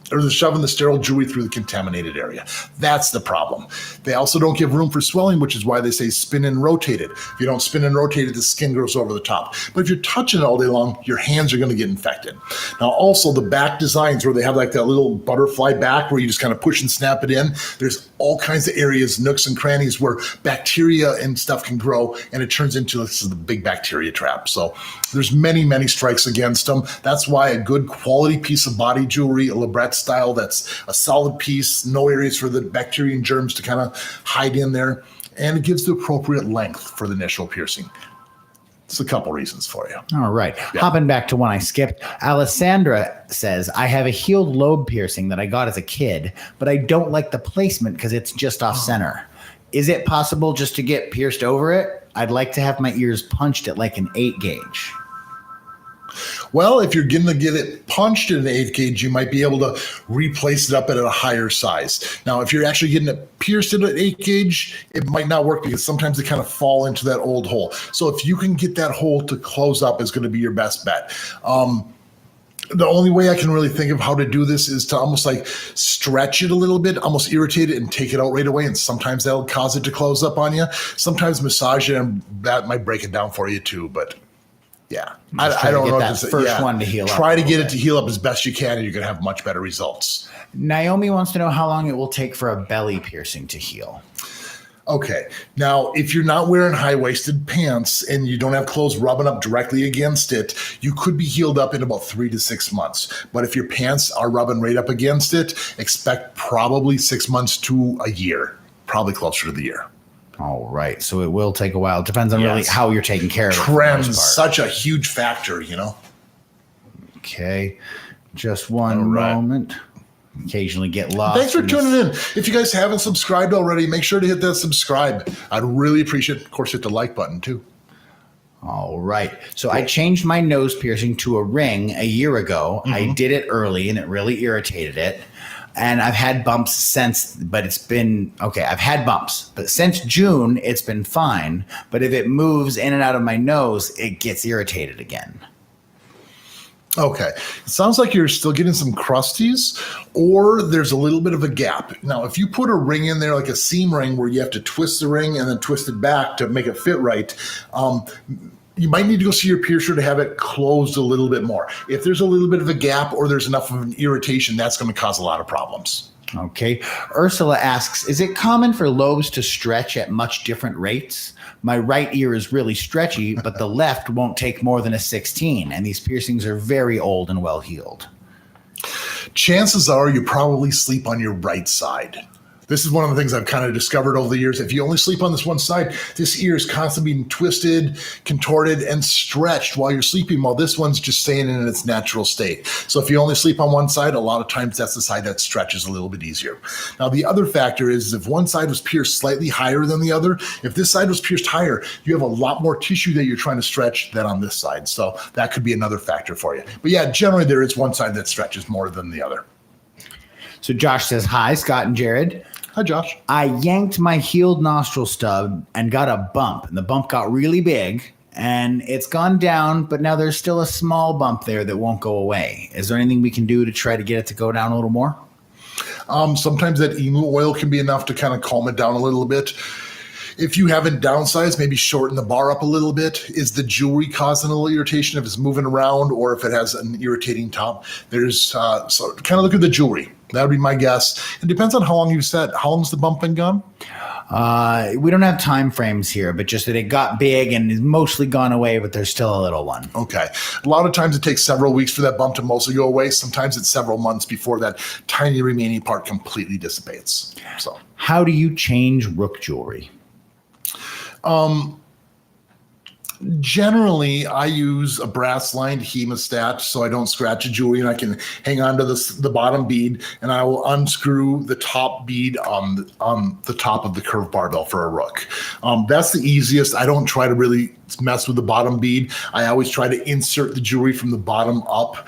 they're shoving the sterile jewelry through the contaminated area. That's the problem. They also don't give room for swelling, which is why they say spin and rotate it. If you don't spin and rotate it, the skin goes over the top. But if you're touching it all day long, your hands are going to get infected. Now, also the back designs where they have like that little butterfly back where you just kind of push and snap it in, there's all kinds of areas, nooks and crannies where bacteria and stuff can grow, and it turns into the big bacteria trap. So there's many, many strikes against them. That's why a good quality piece of body jewelry, a labret style, that's a solid piece, no areas for the bacteria and germs to kind of hide in there, and it gives the appropriate length for the initial piercing. It's a couple reasons for you. All right. Yeah. Hopping back to one I skipped. Alessandra says, I have a healed lobe piercing that I got as a kid, but I don't like the placement because it's just off center. Is it possible just to get pierced over it? I'd like to have my ears punched at like an 8 gauge. Well, if you're going to get it punched at an 8 gauge, you might be able to replace it up at a higher size. Now, if you're actually getting it pierced at an 8 gauge, it might not work because sometimes they kind of fall into that old hole. So if you can get that hole to close up is going to be your best bet. The only way I can really think of how to do this is to almost like stretch it a little bit, almost irritate it and take it out right away. And sometimes that'll cause it to close up on you. Sometimes massage it and that might break it down for you too, but yeah, I don't know. That first one to heal up. Try to get it to heal up as best you can, and you're going to have much better results. Naomi wants to know how long it will take for a belly piercing to heal. Okay. Now, if you're not wearing high-waisted pants and you don't have clothes rubbing up directly against it, you could be healed up in about 3 to 6 months. But if your pants are rubbing right up against it, expect probably 6 months to a year, probably closer to the year. All right. So it will take a while. It depends on really how you're taking care of it. Trends, such a huge factor, Okay. Just one moment. Occasionally get lost. Thanks for tuning in. If you guys haven't subscribed already, make sure to hit that subscribe. I'd really appreciate it. Of course, hit the like button too. All right. So I changed my nose piercing to a ring a year ago. I did it early and it really irritated it. And I've had bumps since, but it's been okay. I've had bumps, but since June, it's been fine. But if it moves in and out of my nose, it gets irritated again. Okay. It sounds like you're still getting some crusties, or there's a little bit of a gap. Now, if you put a ring in there, like a seam ring where you have to twist the ring and then twist it back to make it fit right, you might need to go see your piercer to have it closed a little bit more. If there's a little bit of a gap or there's enough of an irritation, that's going to cause a lot of problems. Okay. Ursula asks, is it common for lobes to stretch at much different rates? My right ear is really stretchy, but the left won't take more than a 16, and these piercings are very old and well healed. Chances are you probably sleep on your right side. This is one of the things I've kind of discovered over the years. If you only sleep on this one side, this ear is constantly being twisted, contorted, and stretched while you're sleeping, while this one's just staying in its natural state. So if you only sleep on one side, a lot of times that's the side that stretches a little bit easier. Now, the other factor is if one side was pierced slightly higher than the other, if this side was pierced higher, you have a lot more tissue that you're trying to stretch than on this side. So that could be another factor for you. But yeah, generally there is one side that stretches more than the other. So Josh says, hi, Scott and Jared. Hi, Josh. I yanked my healed nostril stub and got a bump, and the bump got really big, and it's gone down, but now there's still a small bump there that won't go away. Is there anything we can do to try to get it to go down a little more? Sometimes that emu oil can be enough to kind of calm it down a little bit. If you haven't downsized, maybe shorten the bar up a little bit. Is the jewelry causing a little irritation if it's moving around or if it has an irritating top? There's so kind of look at the jewelry. That would be my guess. It depends on how long you set. How long's the bump been gone? We don't have time frames here, but just that it got big and is mostly gone away, but there's still a little one. Okay. A lot of times it takes several weeks for that bump to mostly go away. Sometimes it's several months before that tiny remaining part completely dissipates. So, how do you change Rook jewelry? Generally, I use a brass-lined hemostat so I don't scratch a jewelry, and I can hang on to the bottom bead, and I will unscrew the top bead on the top of the curved barbell for a Rook. That's the easiest. I don't try to really mess with the bottom bead. I always try to insert the jewelry from the bottom up.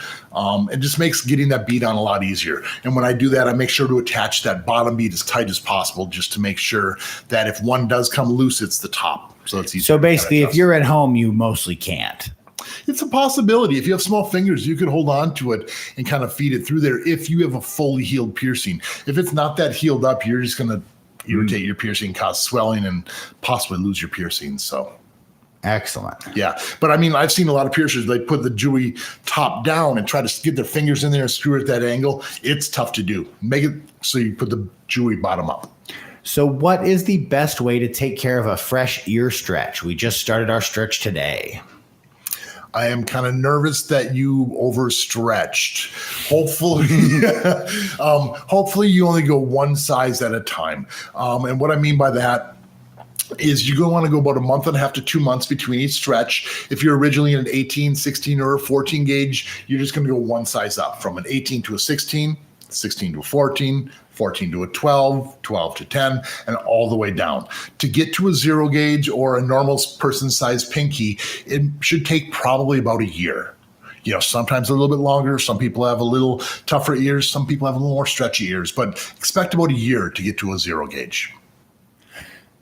It just makes getting that bead on a lot easier. And when I do that, I make sure to attach that bottom bead as tight as possible just to make sure that if one does come loose, it's the top. So it's easy. So basically, if you're at home, you mostly can't. It's a possibility. If you have small fingers, you could hold on to it and kind of feed it through there if you have a fully healed piercing. If it's not that healed up, you're just going to irritate your piercing, cause swelling, and possibly lose your piercing. So. Excellent. Yeah. But I mean, I've seen a lot of piercers, they put the jewelry top down and try to get their fingers in there and screw it at that angle. It's tough to do. Make it so you put the jewelry bottom up. So what is the best way to take care of a fresh ear stretch? We just started our stretch today. I am kind of nervous that you overstretched. Hopefully, hopefully you only go one size at a time. And what I mean by that is you're going to want to go about a month and a half to 2 months between each stretch. If you're originally in an 18, 16, or a 14 gauge, you're just going to go one size up from an 18 to a 16, 16 to a 14, 14 to a 12, 12 to 10, and all the way down. To get to a 0 gauge or a normal person-sized pinky, it should take probably about a year. You know, sometimes a little bit longer. Some people have a little tougher ears. Some people have a little more stretchy ears, but expect about a year to get to a 0 gauge.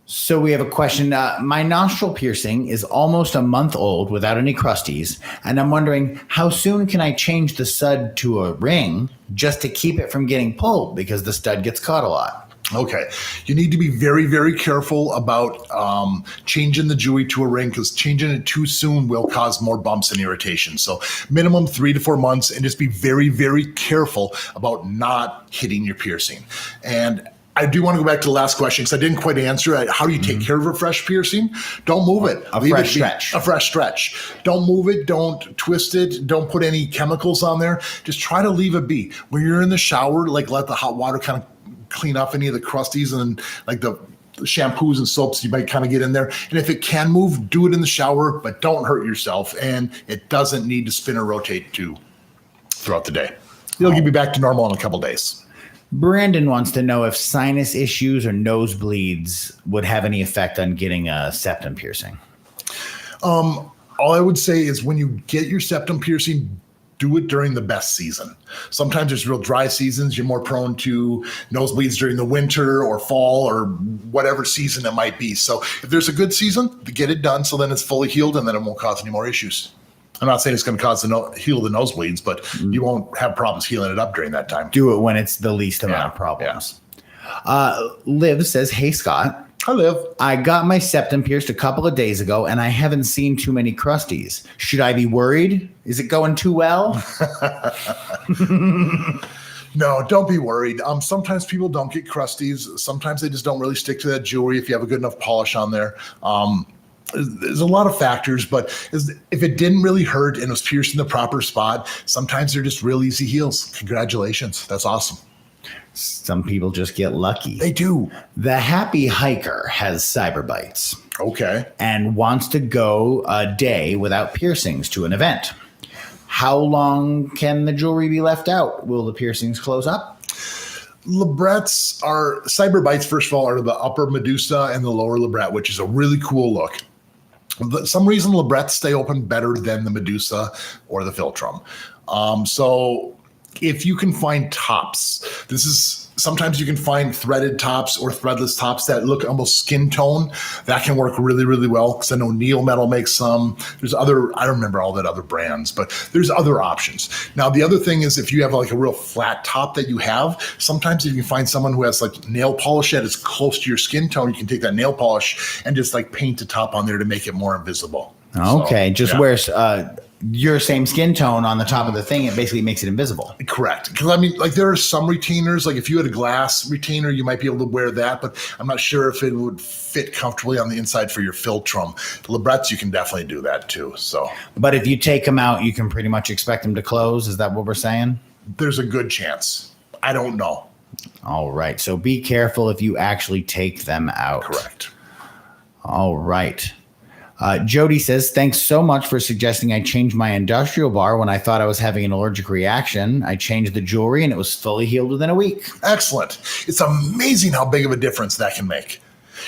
So we have a question. My nostril piercing is almost a month old without any crusties, and I'm wondering how soon can I change the stud to a ring just to keep it from getting pulled because the stud gets caught a lot. Okay. You need to be very, very careful about changing the jewelry to a ring because changing it too soon will cause more bumps and irritation. So minimum 3 to 4 months, and just be very, very careful about not hitting your piercing. And I do want to go back to the last question because I didn't quite answer it. How do you take care of a fresh piercing? Don't move it. A fresh stretch. A fresh stretch. Don't move it. Don't twist it. Don't put any chemicals on there. Just try to leave it be. When you're in the shower, like let the hot water kind of clean off any of the crusties and like the shampoos and soaps you might kind of get in there. And if it can move, do it in the shower, but don't hurt yourself. And it doesn't need to spin or rotate throughout the day. It'll get me back to normal in a couple days. Brandon wants to know if sinus issues or nosebleeds would have any effect on getting a septum piercing. All I would say is when you get your septum piercing, do it during the best season. Sometimes there's real dry seasons. You're more prone to nosebleeds during the winter or fall or whatever season it might be. So if there's a good season, get it done so then it's fully healed and then it won't cause any more issues. I'm not saying it's going to heal the nosebleeds, but you won't have problems healing it up during that time. Do it when it's the least amount of problems. Liv says, hey, Scott. Hi, Liv. I got my septum pierced a couple of days ago, and I haven't seen too many crusties. Should I be worried? Is it going too well? No, don't be worried. Sometimes people don't get crusties. Sometimes they just don't really stick to that jewelry if you have a good enough polish on there. There's a lot of factors, but if it didn't really hurt and it was pierced in the proper spot, sometimes they're just real easy heals. Congratulations. That's awesome. Some people just get lucky. They do. The happy hiker has cyber bites. Okay. And wants to go a day without piercings to an event. How long can the jewelry be left out? Will the piercings close up? Labrettes are, cyber bites, first of all, are the upper medusa and the lower labrette, which is a really cool look. For some reason, labrettes stay open better than the medusa or the philtrum. So if you can find tops, sometimes you can find threaded tops or threadless tops that look almost skin tone. That can work really, really well because I know Neil Metal makes some. There's I don't remember all that other brands, but there's other options. Now, the other thing is if you have like a real flat top that you have, sometimes if you can find someone who has like nail polish that is close to your skin tone, you can take that nail polish and just like paint the top on there to make it more invisible. Okay, wear your same skin tone on the top of the thing. It basically makes it invisible. Correct. Because I mean, like there are some retainers, like if you had a glass retainer, you might be able to wear that, but I'm not sure if it would fit comfortably on the inside for your philtrum. The labrettes, you can definitely do that too. So, but if you take them out, you can pretty much expect them to close. Is that what we're saying? There's a good chance. I don't know. All right. So be careful if you actually take them out. Correct. All right. Jody says, thanks so much for suggesting I change my industrial bar when I thought I was having an allergic reaction. I changed the jewelry and it was fully healed within a week. Excellent. It's amazing how big of a difference that can make.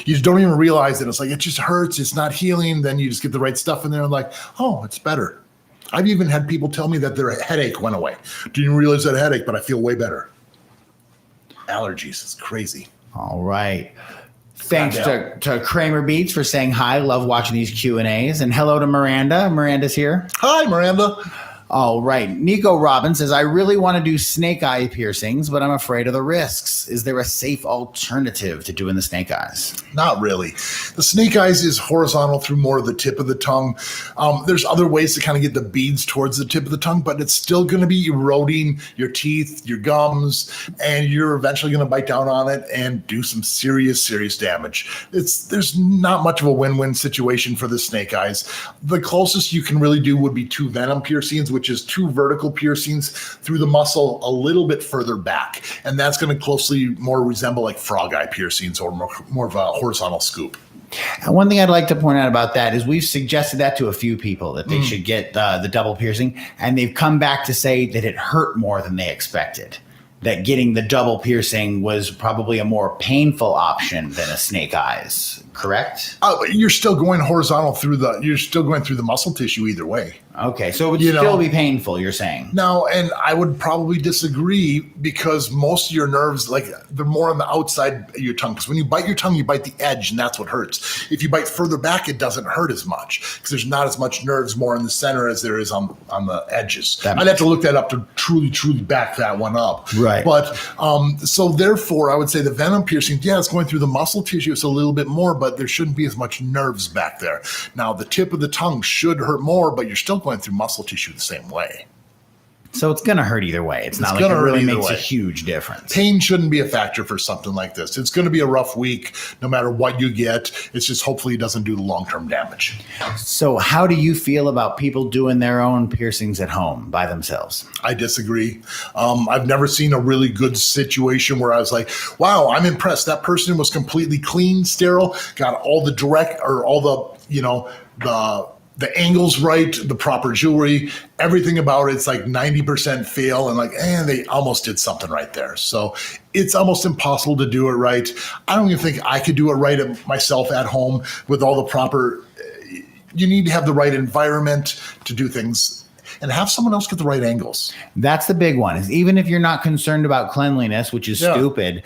You just don't even realize it. It's like, it just hurts. It's not healing. Then you just get the right stuff in there and like, oh, it's better. I've even had people tell me that their headache went away. Didn't realize that headache, but I feel way better. Allergies is crazy. All right. Thanks to Kramer Beats for saying hi. Love watching these Q&As. And hello to Miranda. Miranda's here. Hi, Miranda. All right. Nico Robbins says, I really want to do snake eye piercings, but I'm afraid of the risks. Is there a safe alternative to doing the snake eyes? Not really. The snake eyes is horizontal through more of the tip of the tongue. There's other ways to kind of get the beads towards the tip of the tongue, but it's still going to be eroding your teeth, your gums, and you're eventually going to bite down on it and do some serious, serious damage. There's not much of a win-win situation for the snake eyes. The closest you can really do would be 2 venom piercings, which is 2 vertical piercings through the muscle a little bit further back. And that's going to closely more resemble like frog eye piercings or more of a horizontal scoop. And one thing I'd like to point out about that is we've suggested that to a few people that they should get the double piercing, and they've come back to say that it hurt more than they expected. That getting the double piercing was probably a more painful option than a snake eyes, correct? You're still going horizontal you're still going through the muscle tissue either way. Okay, so it would still be painful, you're saying? No, and I would probably disagree because most of your nerves, like they're more on the outside of your tongue. Because when you bite your tongue, you bite the edge, and that's what hurts. If you bite further back, it doesn't hurt as much because there's not as much nerves more in the center as there is on the edges. I'd have to look that up to truly back that one up. Right. But so therefore, I would say the venom piercing, it's going through the muscle tissue. It's a little bit more, but there shouldn't be as much nerves back there. Now, the tip of the tongue should hurt more, but you're still going through muscle tissue the same way. So it's going to hurt either way. It's not like it really makes a huge difference. Pain shouldn't be a factor for something like this. It's going to be a rough week no matter what you get. It's just hopefully it doesn't do long-term damage. So how do you feel about people doing their own piercings at home by themselves? I disagree. I've never seen a really good situation where I was like, wow, I'm impressed. That person was completely clean, sterile, got all the the angles right, the proper jewelry, everything about it's like 90% fail and like, they almost did something right there. So it's almost impossible to do it right. I don't even think I could do it right myself at home with all the proper you need to have the right environment to do things and have someone else get the right angles. That's the big one, is even if you're not concerned about cleanliness, which is stupid,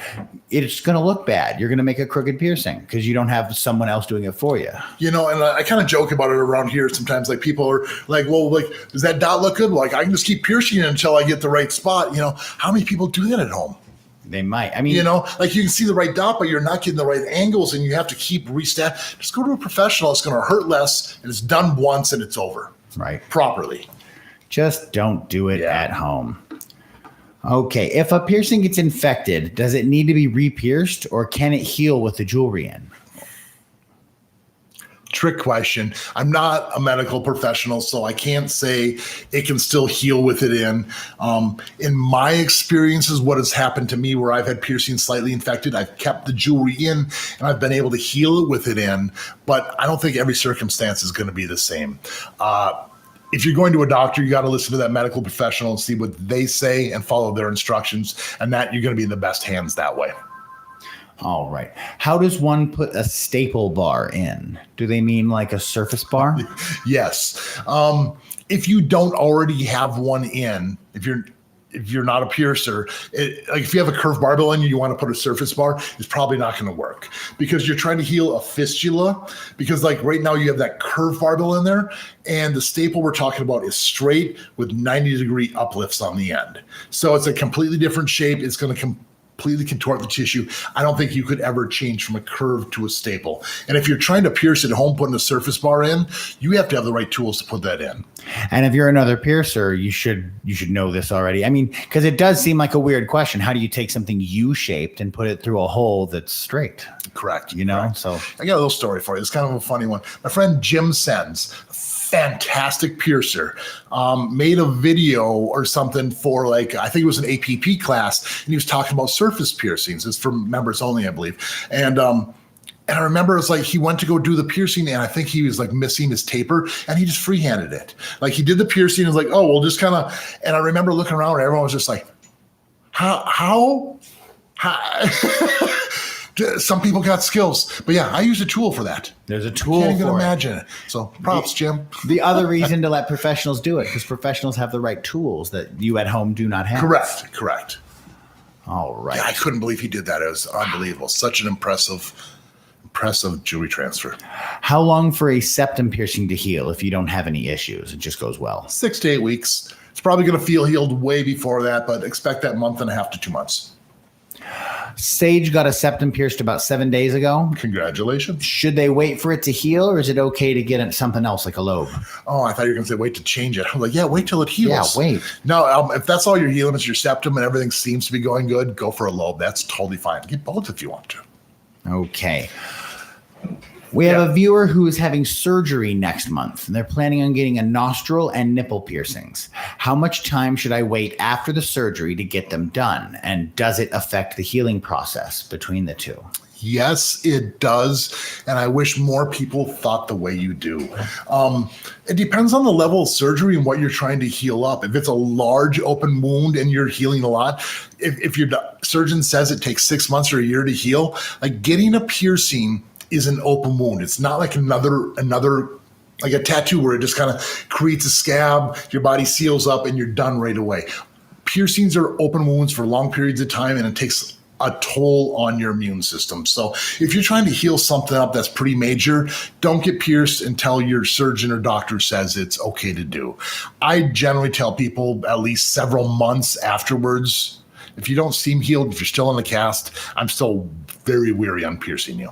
it's going to look bad. You're going to make a crooked piercing because you don't have someone else doing it for you. You know, and I kind of joke about it around here sometimes. Like people are like, well, like, does that dot look good? Like, I can just keep piercing it until I get the right spot. You know, how many people do that at home? They might. I mean, you know, like you can see the right dot, but you're not getting the right angles and you have to keep restat. Just go to a professional. It's going to hurt less and it's done once and it's over. Right. Properly. Just don't do it at home. Okay. If a piercing gets infected, does it need to be re-pierced or can it heal with the jewelry in? Trick question. I'm not a medical professional, so I can't say it can still heal with it in. In my experiences, what has happened to me where I've had piercing slightly infected, I've kept the jewelry in and I've been able to heal it with it in, but I don't think every circumstance is going to be the same. If you're going to a doctor, you got to listen to that medical professional and see what they say and follow their instructions, and that you're going to be in the best hands that way. All right. How does one put a staple bar in? Do they mean like a surface bar? Yes. If you don't already have one in, if you're not a piercer, like if you have a curved barbell in you want to put a surface bar, it's probably not going to work because you're trying to heal a fistula. Because like right now you have that curved barbell in there, and the staple we're talking about is straight with 90-degree uplifts on the end. So it's a completely different shape. It's going to completely contort the tissue. I don't think you could ever change from a curve to a staple. And if you're trying to pierce at home, putting a surface bar in, you have to have the right tools to put that in. And if you're another piercer, you should know this already. I mean, because it does seem like a weird question. How do you take something U-shaped and put it through a hole that's straight? Correct. You know, correct. So I got a little story for you. It's kind of a funny one. My friend Jim Sens, fantastic piercer, made a video or something for like, I think it was an APP class, and he was talking about surface piercings. It's for members only, I believe. And I remember it was like he went to go do the piercing, and I think he was like missing his taper, and he just freehanded it. Like he did the piercing and was like, oh, well, just kind of. And I remember looking around, and everyone was just like, how? Some people got skills, but yeah, I use a tool for that. There's a tool. I can't even for imagine it. So props, Jim. The other reason to let professionals do it, because professionals have the right tools that you at home do not have. Correct. All right. Yeah, I couldn't believe he did that. It was unbelievable. Such an impressive jewelry transfer. How long for a septum piercing to heal if you don't have any issues? It just goes well. 6 to 8 weeks. It's probably going to feel healed way before that, but expect that month and a half to 2 months. Sage got a septum pierced about 7 days ago. Congratulations. Should they wait for it to heal, or is it okay to get something else like a lobe? Oh, I thought you were going to say wait to change it. I'm like, yeah, wait till it heals. Yeah, wait. No, if that's all you're healing is your septum and everything seems to be going good, go for a lobe. That's totally fine. Get both if you want to. Okay. We have a viewer who is having surgery next month, and they're planning on getting a nostril and nipple piercings. How much time should I wait after the surgery to get them done? And does it affect the healing process between the two? Yes, it does. And I wish more people thought the way you do. It depends on the level of surgery and what you're trying to heal up. If it's a large open wound and you're healing a lot, if your surgeon says it takes 6 months or a year to heal, like getting a piercing is an open wound. It's not like another like a tattoo where it just kind of creates a scab, your body seals up, and you're done right away. Piercings are open wounds for long periods of time, and it takes a toll on your immune system. So if you're trying to heal something up that's pretty major, don't get pierced until your surgeon or doctor says it's okay to do. I generally tell people at least several months afterwards. If you don't seem healed, if you're still in the cast, I'm still very weary on piercing you.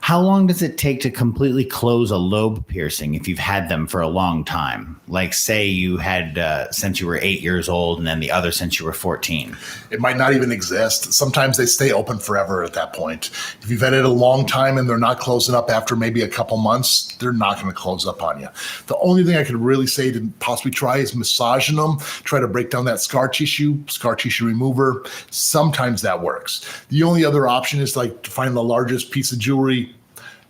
How long does it take to completely close a lobe piercing if you've had them for a long time? Like say you had since you were 8 years old and then the other since you were 14. It might not even exist. Sometimes they stay open forever at that point. If you've had it a long time and they're not closing up after maybe a couple months, they're not going to close up on you. The only thing I could really say to possibly try is massaging them, try to break down that scar tissue remover. Sometimes that works. The only other option is like to find the largest piece of jewelry.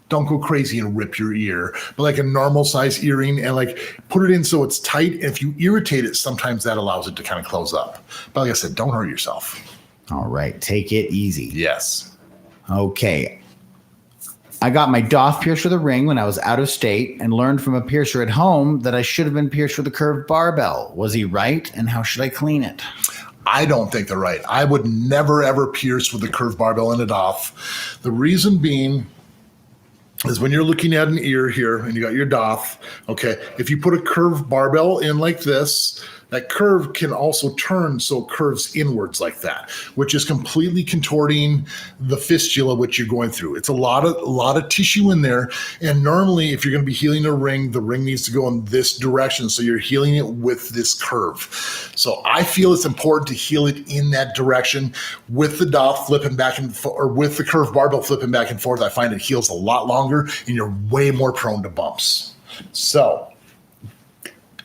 Don't go crazy and rip your ear, but like a normal size earring and like put it in so it's tight. And if you irritate it, sometimes that allows it to kind of close up. But like I said, don't hurt yourself. All right. Take it easy. Yes. Okay. I got my Doth pierced with a ring when I was out of state and learned from a piercer at home that I should have been pierced with a curved barbell. Was he right? And how should I clean it? I don't think they're right. I would never, ever pierce with a curved barbell and a Doth. The reason being is when you're looking at an ear here and you got your Doth, okay, if you put a curved barbell in like this, that curve can also turn so it curves inwards like that, which is completely contorting the fistula which you're going through. It's a lot of tissue in there, and normally if you're going to be healing a ring, the ring needs to go in this direction, so you're healing it with this curve. So I feel it's important to heal it in that direction with the Doth flipping back and or with the curved barbell flipping back and forth. I find it heals a lot longer, and you're way more prone to bumps. So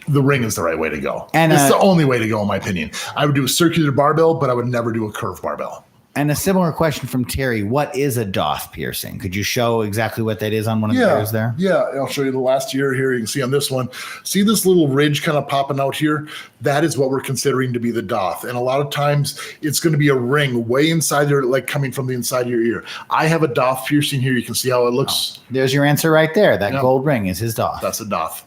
the ring is the right way to go. And it's the only way to go, in my opinion. I would do a circular barbell, but I would never do a curved barbell. And a similar question from Terry. What is a Doth piercing? Could you show exactly what that is on one of the ears there? Yeah, I'll show you the last ear here. You can see on this one. See this little ridge kind of popping out here? That is what we're considering to be the Doth. And a lot of times it's going to be a ring way inside there, like coming from the inside of your ear. I have a Doth piercing here. You can see how it looks. Oh, there's your answer right there. That gold ring is his Doth. That's a Doth.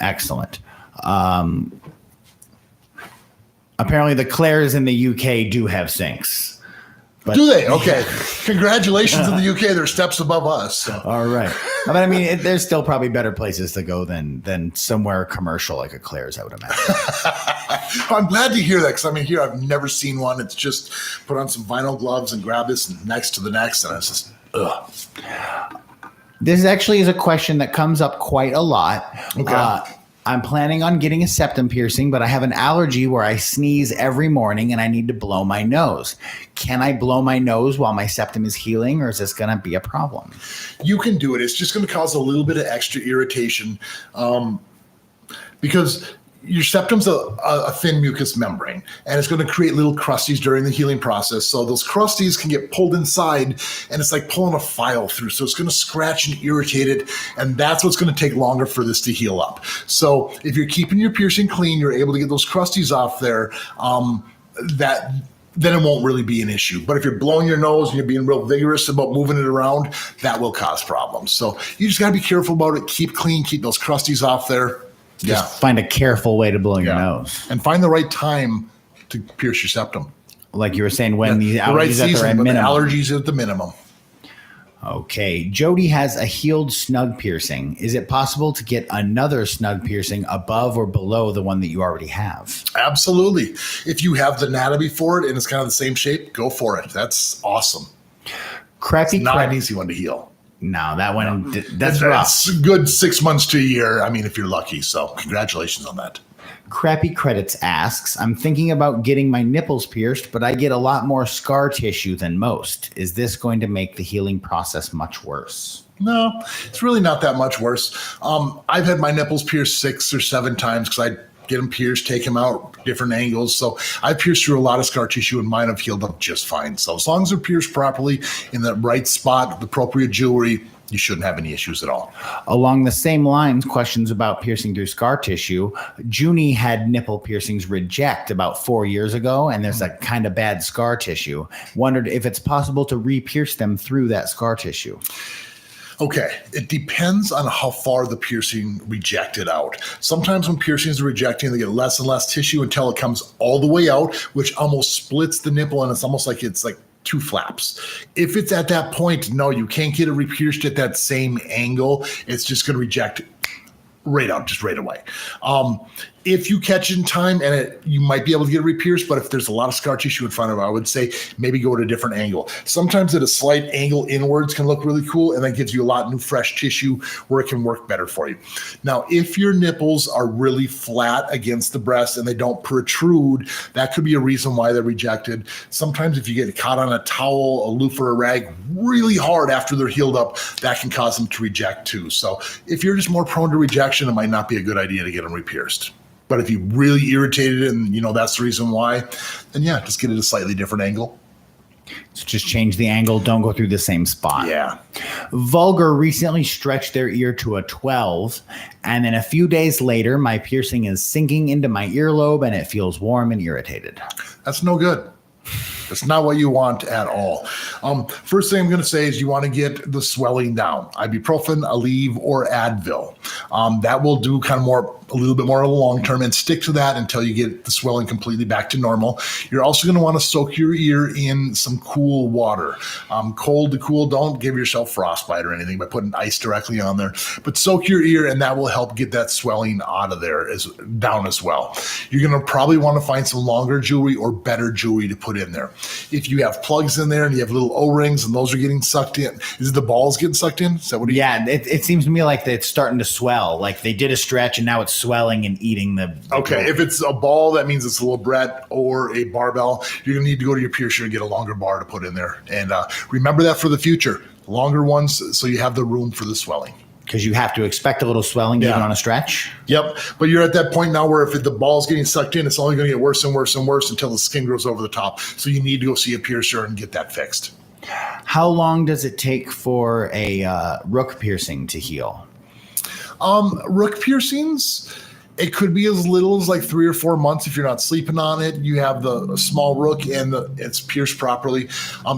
Excellent. Apparently the Claires in the UK do have sinks. But, do they? Okay. Congratulations in the UK. They're steps above us. So. All right. But I mean, there's still probably better places to go than somewhere commercial like a Claire's, I would imagine. I'm glad to hear that, because I mean, here I've never seen one. It's just put on some vinyl gloves and grab this next to the next, and it's just, ugh. This actually is a question that comes up quite a lot. Okay. I'm planning on getting a septum piercing, but I have an allergy where I sneeze every morning and I need to blow my nose. Can I blow my nose while my septum is healing, or is this going to be a problem? You can do it. It's just going to cause a little bit of extra irritation because your septum's a thin mucous membrane, and it's going to create little crusties during the healing process. So those crusties can get pulled inside, and it's like pulling a file through. So it's going to scratch and irritate it, and that's what's going to take longer for this to heal up. So if you're keeping your piercing clean, you're able to get those crusties off there. Then it won't really be an issue. But if you're blowing your nose and you're being real vigorous about moving it around, that will cause problems. So you just got to be careful about it. Keep clean. Keep those crusties off there. Just find a careful way to blow your nose. And find the right time to pierce your septum. Like you were saying, when the allergies right season, at the minimum. The allergies at the minimum. Okay. Jody has a healed snug piercing. Is it possible to get another snug piercing above or below the one that you already have? Absolutely. If you have the anatomy for it and it's kind of the same shape, go for it. That's awesome. Crappy it's not an easy one to heal. No, that one, that's rough. It's a good 6 months to a year. I mean, if you're lucky. So congratulations on that. Crappy Credits asks, I'm thinking about getting my nipples pierced, but I get a lot more scar tissue than most. Is this going to make the healing process much worse? No, it's really not that much worse. I've had my nipples pierced 6 or 7 times because I get them pierced, take them out, different angles. So I pierced through a lot of scar tissue, and mine have healed up just fine. So as long as they're pierced properly in the right spot, the appropriate jewelry, you shouldn't have any issues at all. Along the same lines, questions about piercing through scar tissue. Junie had nipple piercings reject about 4 years ago, and there's a kind of bad scar tissue. Wondered if it's possible to re-pierce them through that scar tissue. Okay, it depends on how far the piercing rejected out. Sometimes when piercings are rejecting, they get less and less tissue until it comes all the way out, which almost splits the nipple, and it's almost like it's like 2 flaps. If it's at that point, no, you can't get it re-pierced at that same angle. It's just going to reject right out, just right away. If you catch it in time, and you might be able to get it re-pierced, but if there's a lot of scar tissue in front of it, I would say maybe go at a different angle. Sometimes at a slight angle inwards can look really cool, and that gives you a lot of new fresh tissue where it can work better for you. Now, if your nipples are really flat against the breast and they don't protrude, that could be a reason why they're rejected. Sometimes if you get caught on a towel, a loofah, or a rag really hard after they're healed up, that can cause them to reject too. So if you're just more prone to rejection, it might not be a good idea to get them re-pierced. But if you really irritated it and that's the reason why, then yeah, just get it a slightly different angle. So just change the angle. Don't go through the same spot. Yeah. Vulgar recently stretched their ear to a 12, and then a few days later, my piercing is sinking into my earlobe and it feels warm and irritated. That's no good. It's not what you want at all. First thing I'm going to say is you want to get the swelling down. Ibuprofen, Aleve, or Advil. That will do kind of a little bit more of a long term, and stick to that until you get the swelling completely back to normal. You're also going to want to soak your ear in some cool water. Cold to cool, don't give yourself frostbite or anything by putting ice directly on there, but soak your ear, and that will help get that swelling out of there down as well. You're going to probably want to find some longer jewelry or better jewelry to put in there. If you have plugs in there and you have little O-rings and those are getting sucked in, is it the balls getting sucked in? Is that what it seems to me like it's starting to swell. Like they did a stretch and now it's swelling and eating the okay, if it's a ball, that means it's a librette or a barbell. You're going to need to go to your piercer and get a longer bar to put in there. And remember that for the future. Longer ones so you have the room for the swelling. Because you have to expect a little swelling even on a stretch. Yep. But you're at that point now where if the ball's getting sucked in, it's only going to get worse and worse and worse until the skin grows over the top. So you need to go see a piercer and get that fixed. How long does it take for a rook piercing to heal? Rook piercings, it could be as little as like 3 or 4 months if you're not sleeping on it. You have the small rook and it's pierced properly.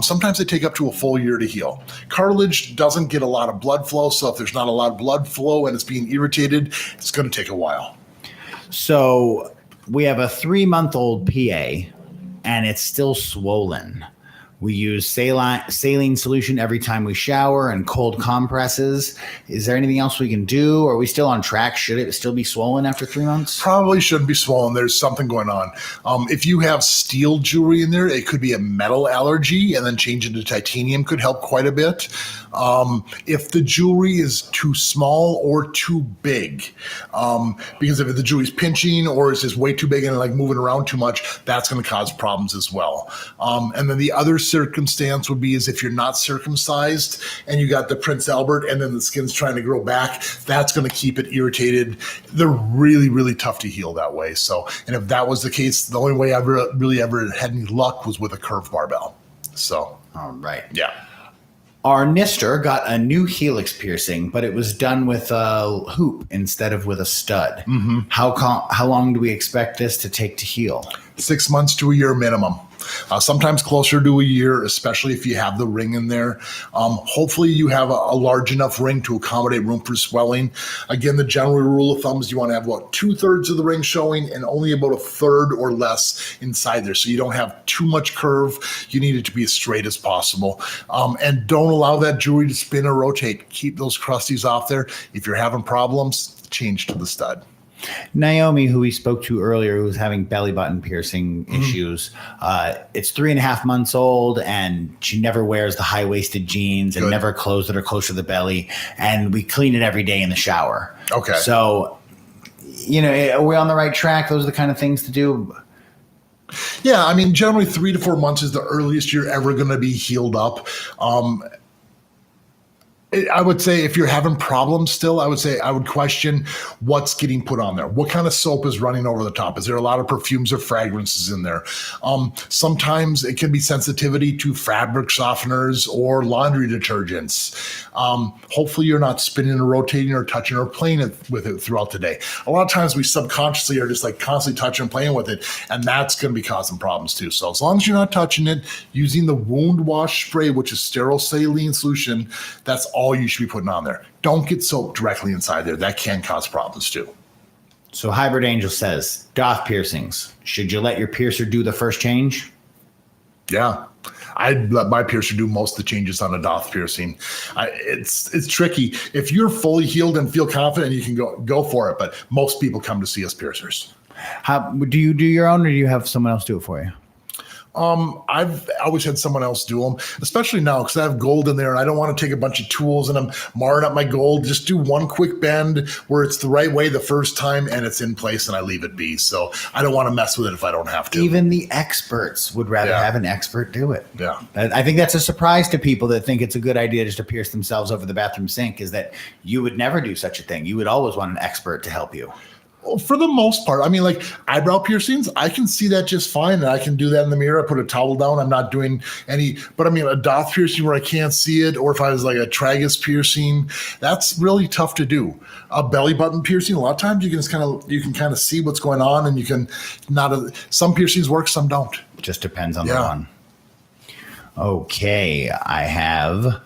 Sometimes they take up to a full year to heal. Cartilage doesn't get a lot of blood flow, so if there's not a lot of blood flow and it's being irritated, it's going to take a while. So we have a 3-month-old PA and it's still swollen. We use saline solution every time we shower and cold compresses. Is there anything else we can do? Are we still on track? Should it still be swollen after 3 months? Probably shouldn't be swollen. There's something going on. If you have steel jewelry in there, it could be a metal allergy, and then changing to titanium could help quite a bit. If the jewelry is too small or too big, because if the jewelry's pinching or it's just way too big and like moving around too much, that's going to cause problems as well. And then the other circumstance would be is if you're not circumcised and you got the Prince Albert and then the skin's trying to grow back, that's going to keep it irritated. They're really, really tough to heal that way. So, and if that was the case, the only way I really ever had any luck was with a curved barbell. So, all right. Yeah. Our Nister got a new Helix piercing, but it was done with a hoop instead of with a stud. Mm-hmm. How long do we expect this to take to heal? 6 months to a year minimum. Sometimes closer to a year, especially if you have the ring in there. Hopefully you have a large enough ring to accommodate room for swelling. Again, the general rule of thumb is you want to have about 2/3 of the ring showing and only about 1/3 or less inside there. So you don't have too much curve. You need it to be as straight as possible. And don't allow that jewelry to spin or rotate. Keep those crusties off there. If you're having problems, change to the stud. Naomi, who we spoke to earlier, who was having belly button piercing issues, it's 3.5 months old, and she never wears the high-waisted jeans and never clothes that are close to the belly, and we clean it every day in the shower. Okay. So, are we on the right track? Those are the kind of things to do. Yeah, I mean, generally 3 to 4 months is the earliest you're ever going to be healed up. I would say if you're having problems still, I would question what's getting put on there. What kind of soap is running over the top? Is there a lot of perfumes or fragrances in there? Sometimes it can be sensitivity to fabric softeners or laundry detergents. Hopefully you're not spinning or rotating or touching or playing with it throughout the day. A lot of times we subconsciously are just like constantly touching and playing with it, and that's going to be causing problems too. So as long as you're not touching it, using the wound wash spray, which is sterile saline solution, that's all you should be putting on there. Don't get soap directly inside there. That can cause problems too. So Hybrid Angel says, Doth piercings, should you let your piercer do the first change? Yeah. I'd let my piercer do most of the changes on a Doth piercing. It's tricky. If you're fully healed and feel confident, you can go for it. But most people come to see us piercers. How do you do your own, or do you have someone else do it for you? I've always had someone else do them, especially now because I have gold in there and I don't want to take a bunch of tools and I'm marring up my gold. Just do one quick bend where it's the right way the first time and it's in place and I leave it be. So I don't want to mess with it if I don't have to. Even the experts would rather have an expert do it. Yeah. I think that's a surprise to people that think it's a good idea just to pierce themselves over the bathroom sink, is that you would never do such a thing. You would always want an expert to help you. Well, for the most part, I mean, like eyebrow piercings, I can see that just fine. And I can do that in the mirror. I put a towel down. I'm not doing any, but I mean, a Doth piercing where I can't see it, or if I was like a Tragus piercing, that's really tough to do. A belly button piercing, a lot of times you can kind of see what's going on, and you can some piercings work, some don't. It just depends on the one. Okay, I have.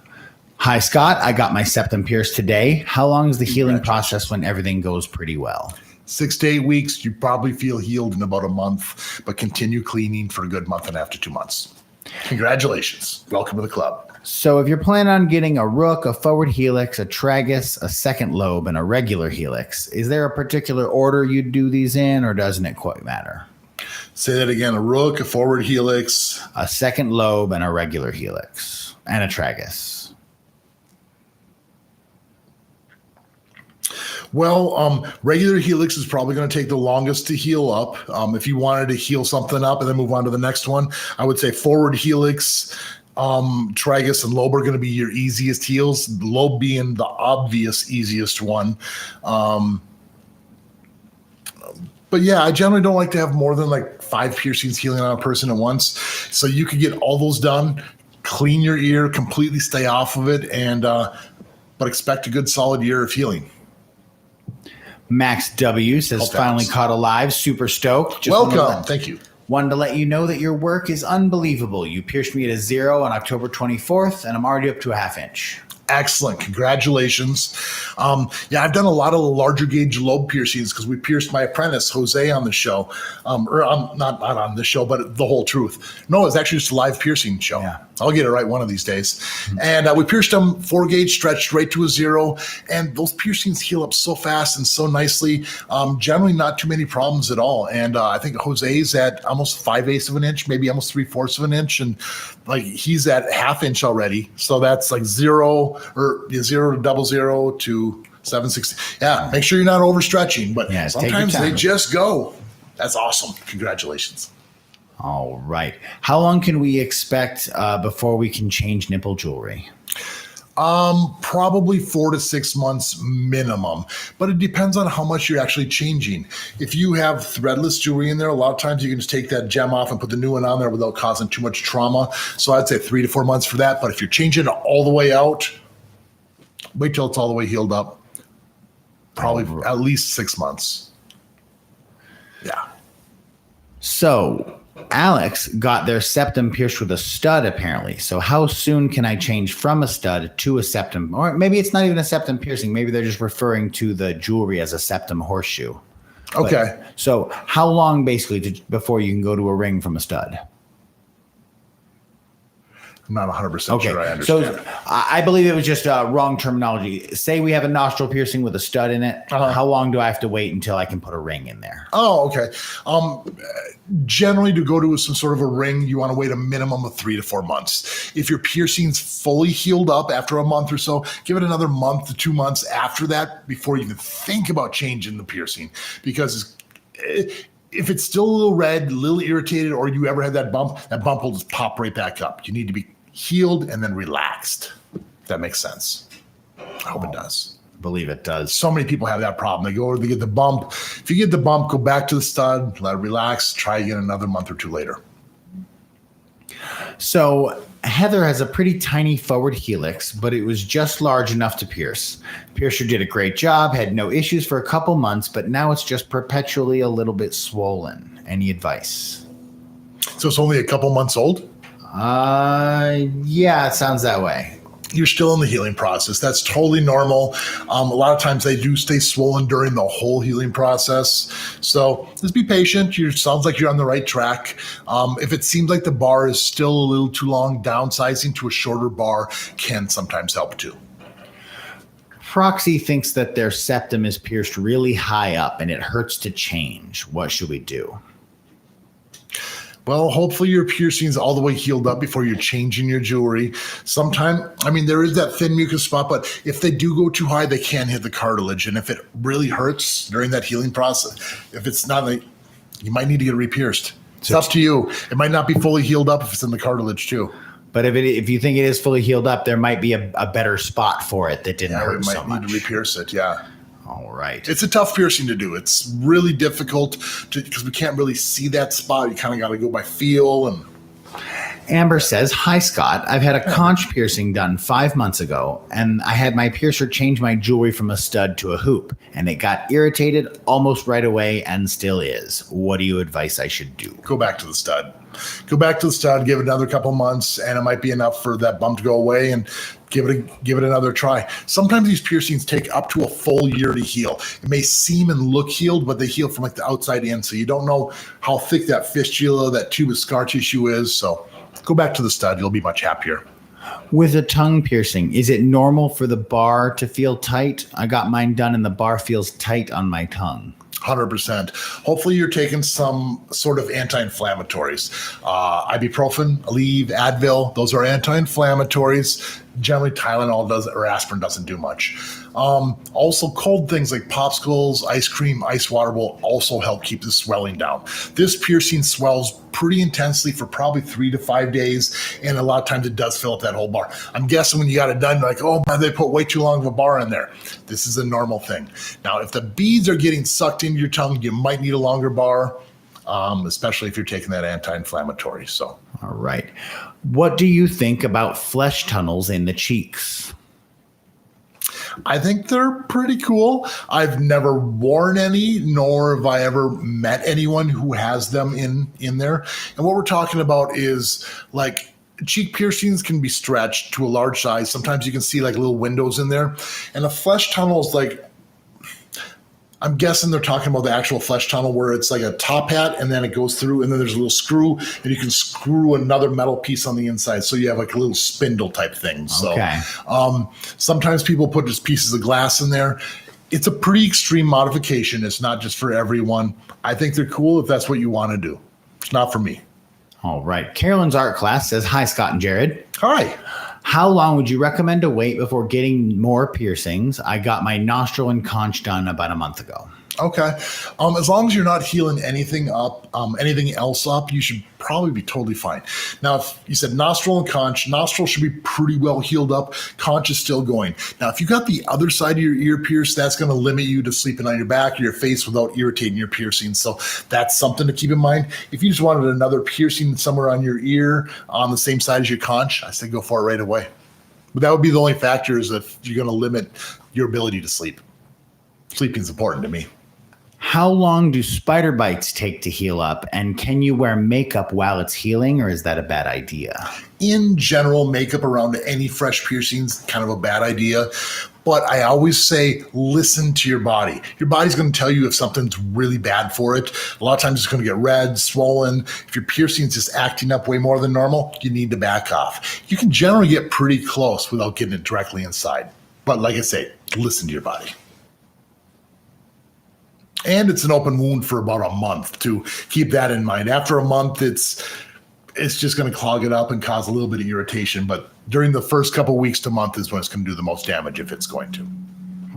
Hi, Scott. I got my septum pierced today. How long is the healing process when everything goes pretty well? 6 to 8 weeks. You probably feel healed in about a month, but continue cleaning for a good month and after 2 months. Congratulations. Welcome to the club. So if you're planning on getting a Rook, a forward helix, a Tragus, a second lobe, and a regular helix, is there a particular order you'd do these in, or doesn't it quite matter? Say that again. A Rook, a forward helix, A second lobe, and a regular helix, and a Tragus. Well, regular helix is probably going to take the longest to heal up. If you wanted to heal something up and then move on to the next one, I would say forward helix, Tragus, and Lobe are going to be your easiest heals. Lobe being the obvious easiest one. But yeah, I generally don't like to have more than like 5 piercings healing on a person at once. So you could get all those done, clean your ear, completely stay off of it, and but expect a good solid year of healing. Max W says, finally caught alive. Super stoked. Just welcome. Thank you. Wanted to let you know that your work is unbelievable. You pierced me at a 0 on October 24th, and I'm already up to a 1/2 inch. Excellent. Congratulations. Yeah, I've done a lot of larger gauge lobe piercings because we pierced my apprentice, Jose, on the show. Not on this show, but the whole truth. No, it's actually just a live piercing show. Yeah. I'll get it right one of these days. Mm-hmm. And we pierced him 4 gauge, stretched right to a 0. And those piercings heal up so fast and so nicely. Generally not too many problems at all. And I think Jose's at almost 5/8 of an inch, maybe almost 3/4 of an inch. And like he's at 1/2 inch already. So that's like 0 to 00 to 760. Yeah, make sure you're not overstretching, but sometimes they just go. That's awesome. Congratulations. All right. How long can we expect before we can change nipple jewelry? Probably 4 to 6 months minimum, but it depends on how much you're actually changing. If you have threadless jewelry in there, a lot of times you can just take that gem off and put the new one on there without causing too much trauma. So I'd say 3 to 4 months for that. But if you're changing it all the way out, wait till it's all the way healed up. Probably at least 6 months. Yeah. So Alex got their septum pierced with a stud, apparently. So how soon can I change from a stud to a septum? Or maybe it's not even a septum piercing. Maybe they're just referring to the jewelry as a septum horseshoe. Okay. So how long basically before you can go to a ring from a stud? I'm not 100% sure I understand. So I believe it was just wrong terminology. Say we have a nostril piercing with a stud in it. How long do I have to wait until I can put a ring in there? Oh, okay. Generally, to go to some sort of a ring, you want to wait a minimum of 3 to 4 months. If your piercing's fully healed up after a month or so, give it another month to 2 months after that before you even think about changing the piercing. Because if it's still a little red, a little irritated, or you ever had that bump will just pop right back up. You need to be healed and then relaxed. If that makes sense. I hope it does. I believe it does. So many people have that problem. They go over, they get the bump. If you get the bump, go back to the stud, let it relax, try again another month or 2 later. So Heather has a pretty tiny forward helix, but it was just large enough to pierce. Piercer did a great job, had no issues for a couple months, but now it's just perpetually a little bit swollen. Any advice? So it's only a couple months old? Yeah, it sounds that way. You're still in the healing process. That's totally normal. A lot of times they do stay swollen during the whole healing process. So just be patient. Sounds like you're on the right track. If it seems like the bar is still a little too long, downsizing to a shorter bar can sometimes help too. Proxy thinks that their septum is pierced really high up and it hurts to change. What should we do? Well, hopefully your piercing's all the way healed up before you're changing your jewelry. There is that thin mucus spot, but if they do go too high, they can hit the cartilage. And if it really hurts during that healing process, if it's not, you might need to get it re-pierced. It's up to you. It might not be fully healed up if it's in the cartilage too. But if you think it is fully healed up, there might be a better spot for it that didn't hurt so much. You might need to re-pierce it, yeah. All right. It's a tough piercing to do. It's really difficult because we can't really see that spot. You kind of got to go by feel. Amber says, "Hi, Scott. I've had a conch piercing done 5 months ago, and I had my piercer change my jewelry from a stud to a hoop, and it got irritated almost right away and still is. What do you advise I should do?" Go back to the stud. Go back to the stud, give it another couple months, and it might be enough for that bump to go away, and give it another try. Sometimes these piercings take up to a full year to heal. It may seem and look healed, but they heal from like the outside in, so you don't know how thick that fistula, that tube of scar tissue is. So go back to the stud. You'll be much happier. With a tongue piercing, is it normal for the bar to feel tight? I got mine done and the bar feels tight on my tongue. 100%. Hopefully you're taking some sort of anti-inflammatories. Ibuprofen, Aleve, Advil, those are anti-inflammatories. Generally Tylenol does, or aspirin doesn't do much. Also cold things like popsicles, ice cream, ice water will also help keep the swelling down. This piercing swells pretty intensely for probably 3 to 5 days, and a lot of times it does fill up that whole bar. I'm guessing when you got it done, like, oh, they put way too long of a bar in there. This is a normal thing. Now, if the beads are getting sucked into your tongue, you might need a longer bar, especially if you're taking that anti-inflammatory. So, all right. What do you think about flesh tunnels in the cheeks? I think they're pretty cool. I've never worn any, nor have I ever met anyone who has them in there. And what we're talking about is like cheek piercings can be stretched to a large size. Sometimes you can see like little windows in there. And a flesh tunnel is like, I'm guessing they're talking about the actual flesh tunnel where it's like a top hat and then it goes through and then there's a little screw and you can screw another metal piece on the inside. So you have like a little spindle type thing. Okay. So sometimes people put just pieces of glass in there. It's a pretty extreme modification. It's not just for everyone. I think they're cool if that's what you want to do. It's not for me. All right. Carolyn's art class says, "Hi, Scott and Jared. Hi. How long would you recommend to wait before getting more piercings? I got my nostril and conch done about a month ago." Okay. As long as you're not healing anything up, anything else up, you should probably be totally fine. Now, if you said nostril and conch, nostril should be pretty well healed up. Conch is still going. Now, if you got the other side of your ear pierced, that's going to limit you to sleeping on your back or your face without irritating your piercing. So that's something to keep in mind. If you just wanted another piercing somewhere on your ear on the same side as your conch, I say go for it right away. But that would be the only factor is if you're going to limit your ability to sleep. Sleeping is important to me. How long do spider bites take to heal up? And can you wear makeup while it's healing, or is that a bad idea? In general, makeup around any fresh piercings kind of a bad idea. But I always say, listen to your body. Your body's going to tell you if something's really bad for it. A lot of times it's going to get red, swollen. If your piercing's just acting up way more than normal, you need to back off. You can generally get pretty close without getting it directly inside. But like I say, listen to your body. And it's an open wound for about a month, to keep that in mind. After a month, it's just going to clog it up and cause a little bit of irritation. But during the first couple of weeks to month is when it's going to do the most damage, if it's going to.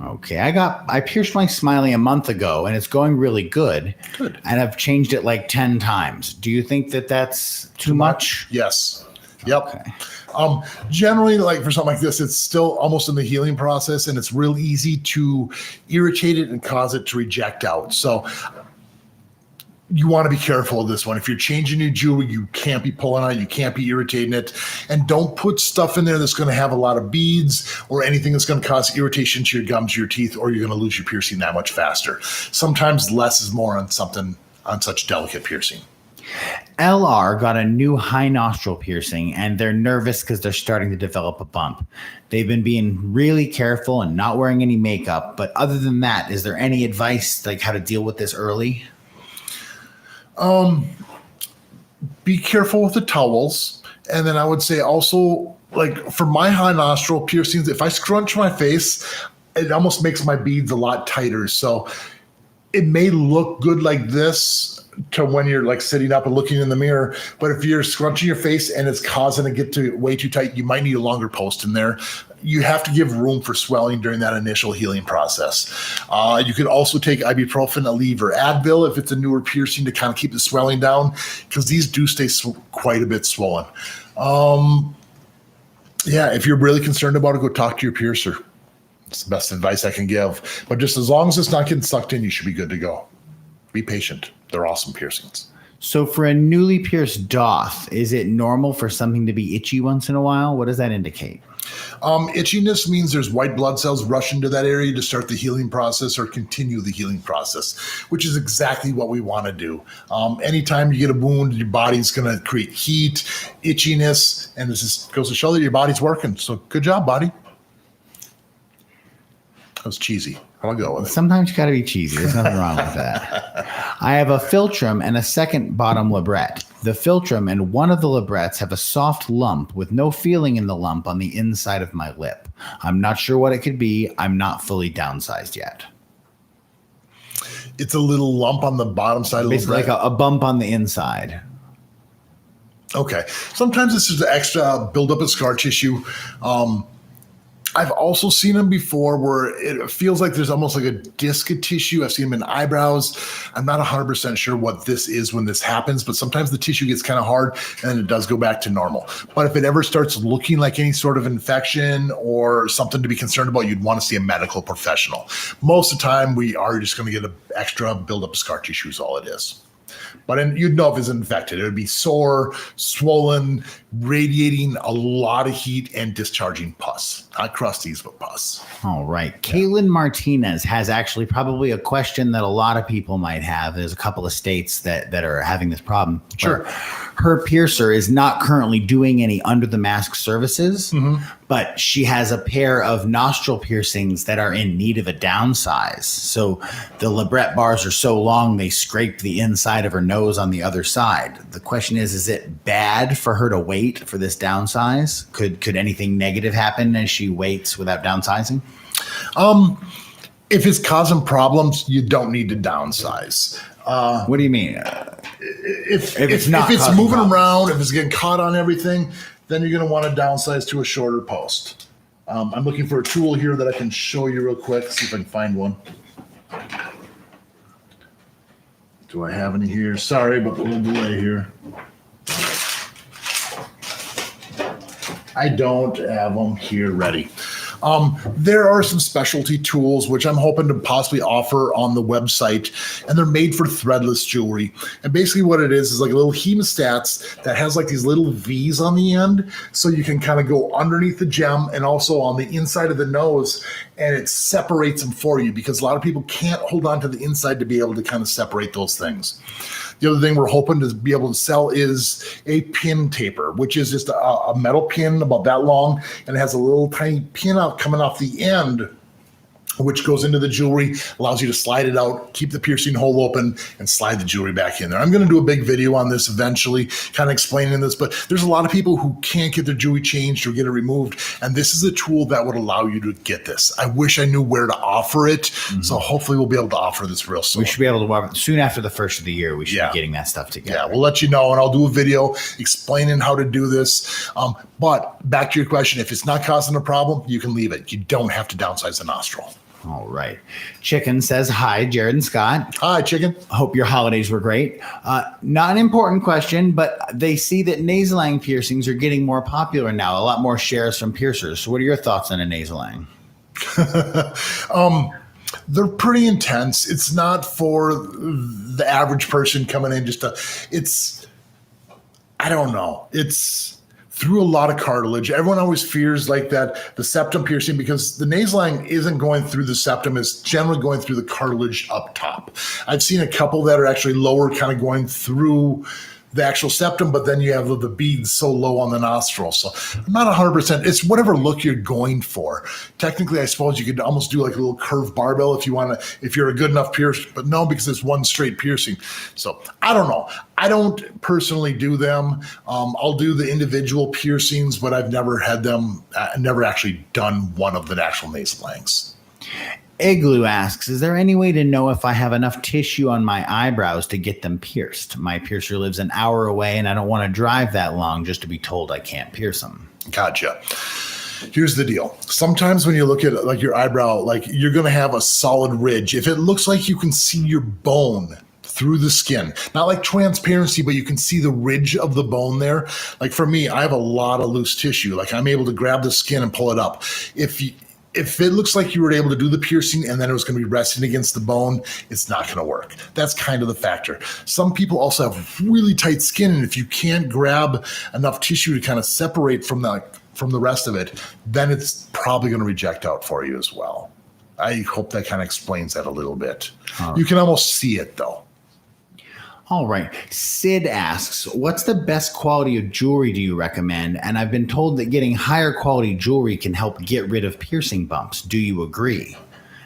Okay, I pierced my Smiley a month ago, and it's going really good. Good. And I've changed it like 10 times. Do you think that that's too much? Yes. Yep. Okay. Generally, like for something like this, it's still almost in the healing process, and it's real easy to irritate it and cause it to reject out. So you want to be careful of this one. If you're changing your jewelry, you can't be pulling on it, you can't be irritating it, and don't put stuff in there that's going to have a lot of beads or anything that's going to cause irritation to your gums, your teeth, or you're going to lose your piercing that much faster. Sometimes less is more on something, on such delicate piercing. LR got a new high nostril piercing, and they're nervous because they're starting to develop a bump. They've been being really careful and not wearing any makeup. But other than that, is there any advice like how to deal with this early? Be careful with the towels. And then I would say also, like for my high nostril piercings, if I scrunch my face, it almost makes my beads a lot tighter. So it may look good like this to when you're like sitting up and looking in the mirror, but if you're scrunching your face and it's causing it to get to way too tight, you might need a longer post in there. You have to give room for swelling during that initial healing process. You could also take ibuprofen, Aleve, or Advil if it's a newer piercing to kind of keep the swelling down, because these do stay quite a bit swollen. Yeah, if you're really concerned about it, go talk to your piercer. It's the best advice I can give. But just as long as it's not getting sucked in, you should be good to go. Be patient. They're awesome piercings. So for a newly pierced Doth, is it normal for something to be itchy once in a while? What does that indicate? Itchiness means there's white blood cells rush into that area to start the healing process or continue the healing process, which is exactly what we want to do. Anytime you get a wound, your body's going to create heat, itchiness, and this just goes to show that your body's working. So good job, body. That was cheesy. I'll go with it. Sometimes you got to be cheesy. There's nothing wrong with that. I have a Philtrum and a second bottom labret. The Philtrum and one of the labrets have a soft lump with no feeling in the lump on the inside of my lip. I'm not sure what it could be. I'm not fully downsized yet. It's a little lump on the bottom side of the Basically like a bump on the inside. Okay. Sometimes this is the extra buildup of scar tissue. I've also seen them before where it feels like there's almost like a disc of tissue. I've seen them in eyebrows. I'm not 100% sure what this is when this happens, but sometimes the tissue gets kind of hard and then it does go back to normal. But if it ever starts looking like any sort of infection or something to be concerned about, you'd want to see a medical professional. Most of the time, we are just going to get an extra buildup of scar tissue is all it is. But you'd know if it's infected. It would be sore, swollen, radiating a lot of heat, and discharging pus. Not crusties, but pus. All right. Kaylin Martinez has actually probably a question that a lot of people might have. There's a couple of states that are having this problem. Sure. Her piercer is not currently doing any under the mask services, but she has a pair of nostril piercings that are in need of a downsize. So the labret bars are so long they scrape the inside of her nose on the other side. The question is it bad for her to wait for this downsize? Could anything negative happen as she waits without downsizing? If it's causing problems, you don't need to downsize. What do you mean? If it's moving around, if it's getting caught on everything, then you're going to want to downsize to a shorter post. I'm looking for a tool here that I can show you real quick, see if I can find one. Do I have any here? Sorry about the little delay here. I don't have them here ready. There are some specialty tools which I'm hoping to possibly offer on the website, and they're made for threadless jewelry. And basically what it is like a little hemostats that has like these little V's on the end, so you can kind of go underneath the gem and also on the inside of the nose, and it separates them for you because a lot of people can't hold on to the inside to be able to kind of separate those things. The other thing we're hoping to be able to sell is a pin taper, which is just a metal pin about that long, and it has a little tiny pin out coming off the end, which goes into the jewelry, allows you to slide it out, keep the piercing hole open, and slide the jewelry back in there. I'm going to do a big video on this eventually, kind of explaining this, but there's a lot of people who can't get their jewelry changed or get it removed, and this is a tool that would allow you to get this. I wish I knew where to offer it, so hopefully we'll be able to offer this real soon. We should be able to offer soon after the first of the year. We should be getting that stuff together. Yeah, we'll let you know, and I'll do a video explaining how to do this. But back to your question, if it's not causing a problem, you can leave it. You don't have to downsize the nostril. All right. Chicken says, hi, Jared and Scott. Hi, Chicken. Hope your holidays were great. Not an important question, but they see that Nasaling piercings are getting more popular now, a lot more shares from piercers. So what are your thoughts on a Nasaling? They're pretty intense. It's not for the average person coming in I don't know. It's through a lot of cartilage. Everyone always fears like that, the septum piercing, because the Nasaling isn't going through the septum, it's generally going through the cartilage up top. I've seen a couple that are actually lower, kind of going through the actual septum, but then you have the beads so low on the nostril. So I'm not 100%. It's whatever look you're going for. Technically, I suppose you could almost do like a little curved barbell if you want to, if you're a good enough piercer, but no, because it's one straight piercing. So I don't know. I don't personally do them. I'll do the individual piercings, but I've never had them, never actually done one of the actual Nasalings. Igloo asks, is there any way to know if I have enough tissue on my eyebrows to get them pierced? My piercer lives an hour away and I don't want to drive that long just to be told I can't pierce them. Gotcha. Here's the deal. Sometimes when you look at like your eyebrow, like you're going to have a solid ridge. If it looks like you can see your bone through the skin, not like transparency, but you can see the ridge of the bone there. Like for me, I have a lot of loose tissue. Like I'm able to grab the skin and pull it up. if it looks like you were able to do the piercing and then it was going to be resting against the bone, it's not going to work. That's kind of the factor. Some people also have really tight skin, and if you can't grab enough tissue to kind of separate from the rest of it, then it's probably going to reject out for you as well. I hope that kind of explains that a little bit. Right. You can almost see it though. All right. Sid asks, what's the best quality of jewelry do you recommend? And I've been told that getting higher quality jewelry can help get rid of piercing bumps. Do you agree?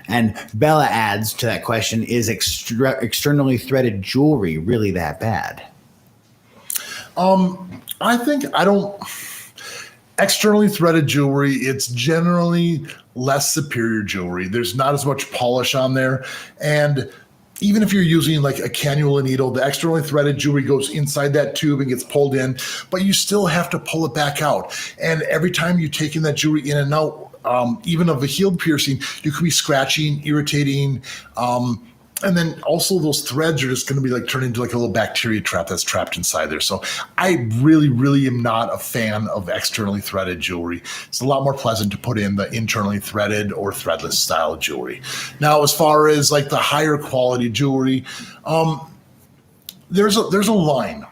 And Bella adds to that question, is externally threaded jewelry really that bad? Externally threaded jewelry, it's generally less superior jewelry. There's not as much polish on there. And even if you're using like a cannula needle, the externally threaded jewelry goes inside that tube and gets pulled in, but you still have to pull it back out. And every time you're taking that jewelry in and out, even of a healed piercing, you could be scratching, irritating, and then also those threads are just going to be like turned into like a little bacteria trap that's trapped inside there. So I really, really am not a fan of externally threaded jewelry. It's a lot more pleasant to put in the internally threaded or threadless style jewelry. Now, as far as like the higher quality jewelry, there's a line.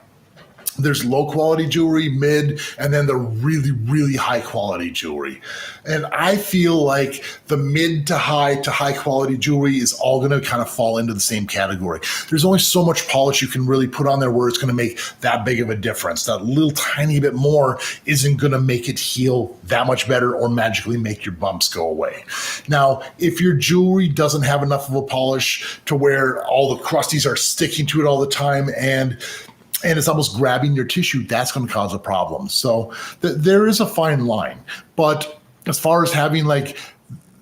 There's low quality jewelry, mid, and then the really, really high quality jewelry. And I feel like the mid to high quality jewelry is all going to kind of fall into the same category. There's only so much polish you can really put on there where it's going to make that big of a difference. That little tiny bit more isn't going to make it heal that much better or magically make your bumps go away. Now, if your jewelry doesn't have enough of a polish to where all the crusties are sticking to it all the time and it's almost grabbing your tissue, that's going to cause a problem. So there is a fine line. But as far as having like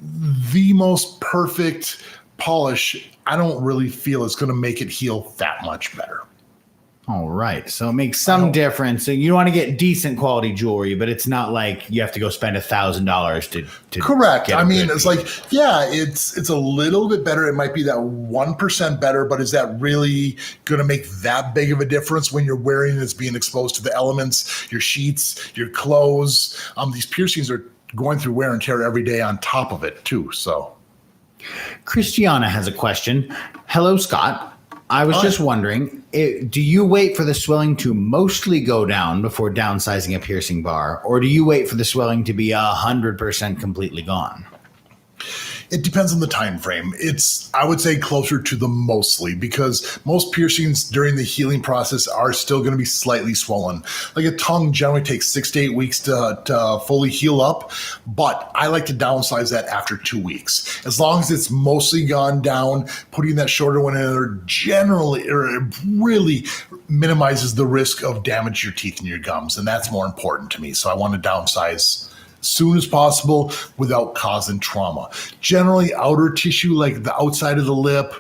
the most perfect polish, I don't really feel it's going to make it heal that much better. All right. So it makes some difference. So you want to get decent quality jewelry, but it's not like you have to go spend $1,000 to correct. I mean, it's like, yeah, it's a little bit better. It might be that 1% better, but is that really going to make that big of a difference when you're wearing it, it's being exposed to the elements, your sheets, your clothes? These piercings are going through wear and tear every day on top of it too. So Christiana has a question. Hello, Scott. I was just wondering, do you wait for the swelling to mostly go down before downsizing a piercing bar, or do you wait for the swelling to be 100% completely gone? It depends on the time frame. I would say closer to the mostly, because most piercings during the healing process are still going to be slightly swollen. Like a tongue generally takes 6 to 8 weeks to fully heal up, but I like to downsize that after 2 weeks. As long as it's mostly gone down, putting that shorter one in there really minimizes the risk of damage to your teeth and your gums, and that's more important to me. So I want to downsize soon as possible without causing trauma. Generally, outer tissue like the outside of the lip,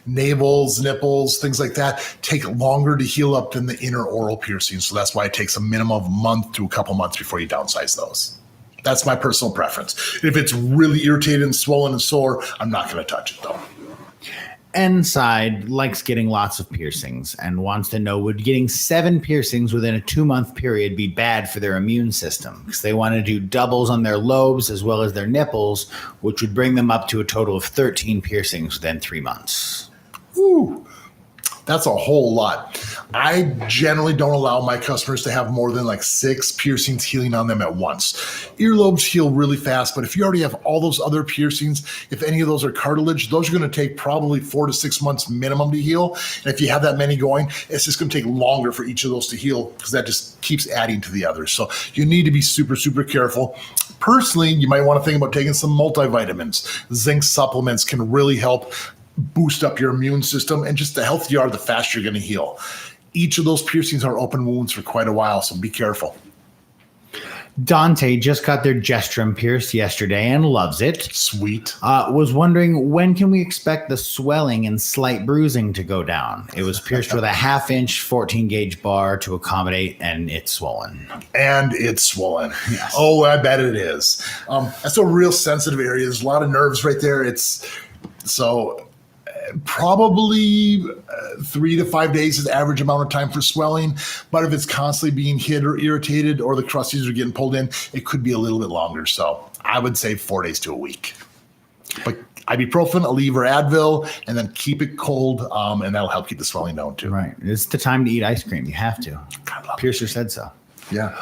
navels, nipples, things like that take longer to heal up than the inner oral piercings. So that's why it takes a minimum of a month to a couple months before you downsize those. That's my personal preference. If it's really irritated and swollen and sore, I'm not going to touch it though. N-side likes getting lots of piercings and wants to know, would getting 7 piercings within a 2-month period be bad for their immune system? Because they want to do doubles on their lobes as well as their nipples, which would bring them up to a total of 13 piercings within 3 months. Ooh, that's a whole lot. I generally don't allow my customers to have more than like 6 piercings healing on them at once. Earlobes heal really fast, but if you already have all those other piercings, if any of those are cartilage, those are going to take probably 4 to 6 months minimum to heal. And if you have that many going, it's just going to take longer for each of those to heal because that just keeps adding to the others. So you need to be super, super careful. Personally, you might want to think about taking some multivitamins. Zinc supplements can really help boost up your immune system, and just the healthier you are, the faster you're going to heal. Each of those piercings are open wounds for quite a while, so be careful. Dante just got their gestrum pierced yesterday and loves it. Sweet. Was wondering, when can we expect the swelling and slight bruising to go down? It was pierced with a 1/2-inch 14-gauge bar to accommodate, and it's swollen. Yes. Oh, I bet it is. That's a real sensitive area. There's a lot of nerves right there. Probably 3 to 5 days is the average amount of time for swelling. But if it's constantly being hit or irritated or the crusties are getting pulled in, it could be a little bit longer. So I would say 4 days to a week. But ibuprofen, Aleve, or Advil, and then keep it cold, and that'll help keep the swelling down too. Right. It's the time to eat ice cream. You have to. God, love Piercer said so. Yeah.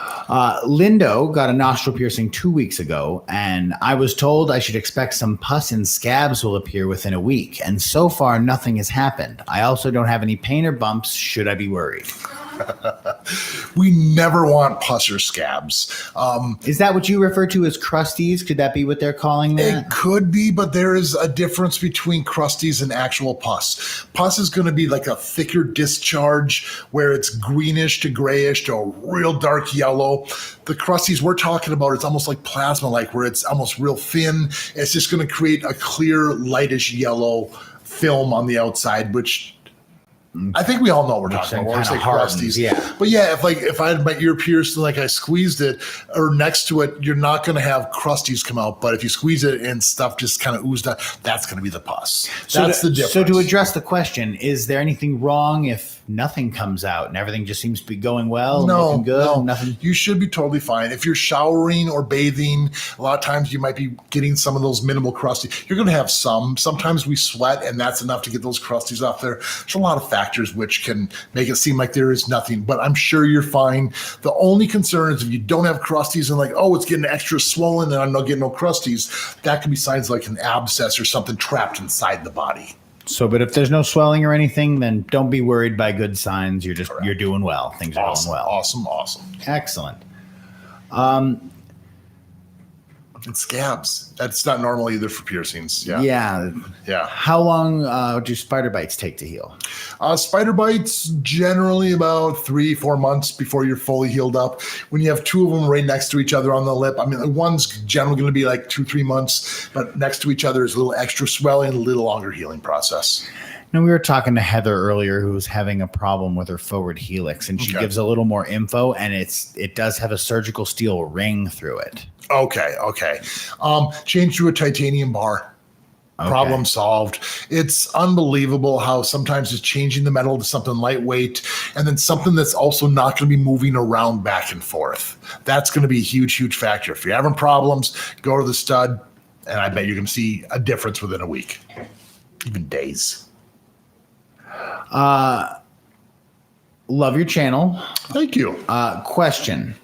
Lindo got a nostril piercing 2 weeks ago, and I was told I should expect some pus and scabs will appear within a week. And so far, nothing has happened. I also don't have any pain or bumps. Should I be worried? We never want pus or scabs. Is that what you refer to as crusties? Could that be what they're calling that? It could be, but there is a difference between crusties and actual pus. Pus is going to be like a thicker discharge where it's greenish to grayish to a real dark yellow. The crusties we're talking about, it's almost like plasma-like, where it's almost real thin. It's just going to create a clear, lightish yellow film on the outside, which I think we all know what we're talking about. When we say crusties. Yeah. But yeah, if I had my ear pierced and like I squeezed it or next to it, you're not going to have crusties come out. But if you squeeze it and stuff just kind of oozed out, that's going to be the pus. That's the difference. So to address the question, is there anything wrong if nothing comes out and everything just seems to be going well? No, looking good, no. Nothing. You should be totally fine. If you're showering or bathing, a lot of times you might be getting some of those minimal crusties. You're going to have some. Sometimes we sweat, and that's enough to get those crusties off there. There's a lot of factors which can make it seem like there is nothing, but I'm sure you're fine. The only concern is if you don't have crusties and like, oh, it's getting extra swollen and I'm not getting no crusties, that could be signs like an abscess or something trapped inside the body. So, but if there's no swelling or anything, then don't be worried by good signs. You're just, you're doing well. Things are going well. Awesome. Excellent. And scabs. That's not normal either for piercings. Yeah. How long do spider bites take to heal? Spider bites generally about 3-4 months before you're fully healed up. When you have two of them right next to each other on the lip, I mean, one's generally going to be like 2-3 months, but next to each other is a little extra swelling, a little longer healing process. Now, we were talking to Heather earlier, who was having a problem with her forward helix, and she gives a little more info, and it does have a surgical steel ring through it. Okay. Change to a titanium bar. Okay. Problem solved. It's unbelievable how sometimes it's changing the metal to something lightweight and then something that's also not going to be moving around back and forth. That's going to be a huge factor. If you're having problems, go to the stud, and I bet you're going to see a difference within a week, even days. Love your channel. Thank you. Question.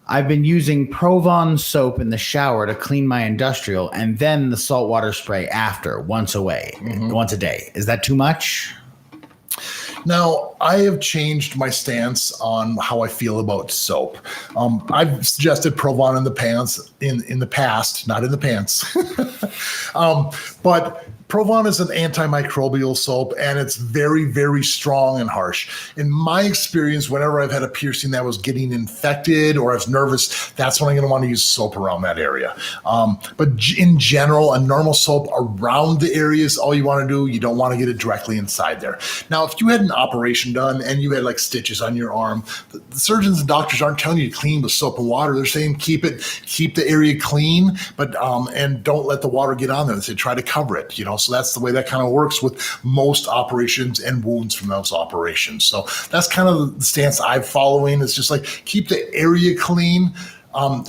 I've been using Provon soap in the shower to clean my industrial and then the saltwater spray after once a day. Is that too much? Now, I have changed my stance on how I feel about soap. I've suggested Provon in the past, not in the pants. But Provon is an antimicrobial soap, and it's very strong and harsh. In my experience, whenever I've had a piercing that was getting infected or I was nervous, that's when I'm going to want to use soap around that area. But in general, a normal soap around the area is all you want to do. You don't want to get it directly inside there. Now, if you had an operation done and you had like stitches on your arm, the surgeons and doctors aren't telling you to clean with soap and water. They're saying keep the area clean, but and don't let the water get on there. They say try to cover it, So that's the way that kind of works with most operations and wounds from those operations. So that's kind of the stance I'm following. It's just like keep the area clean.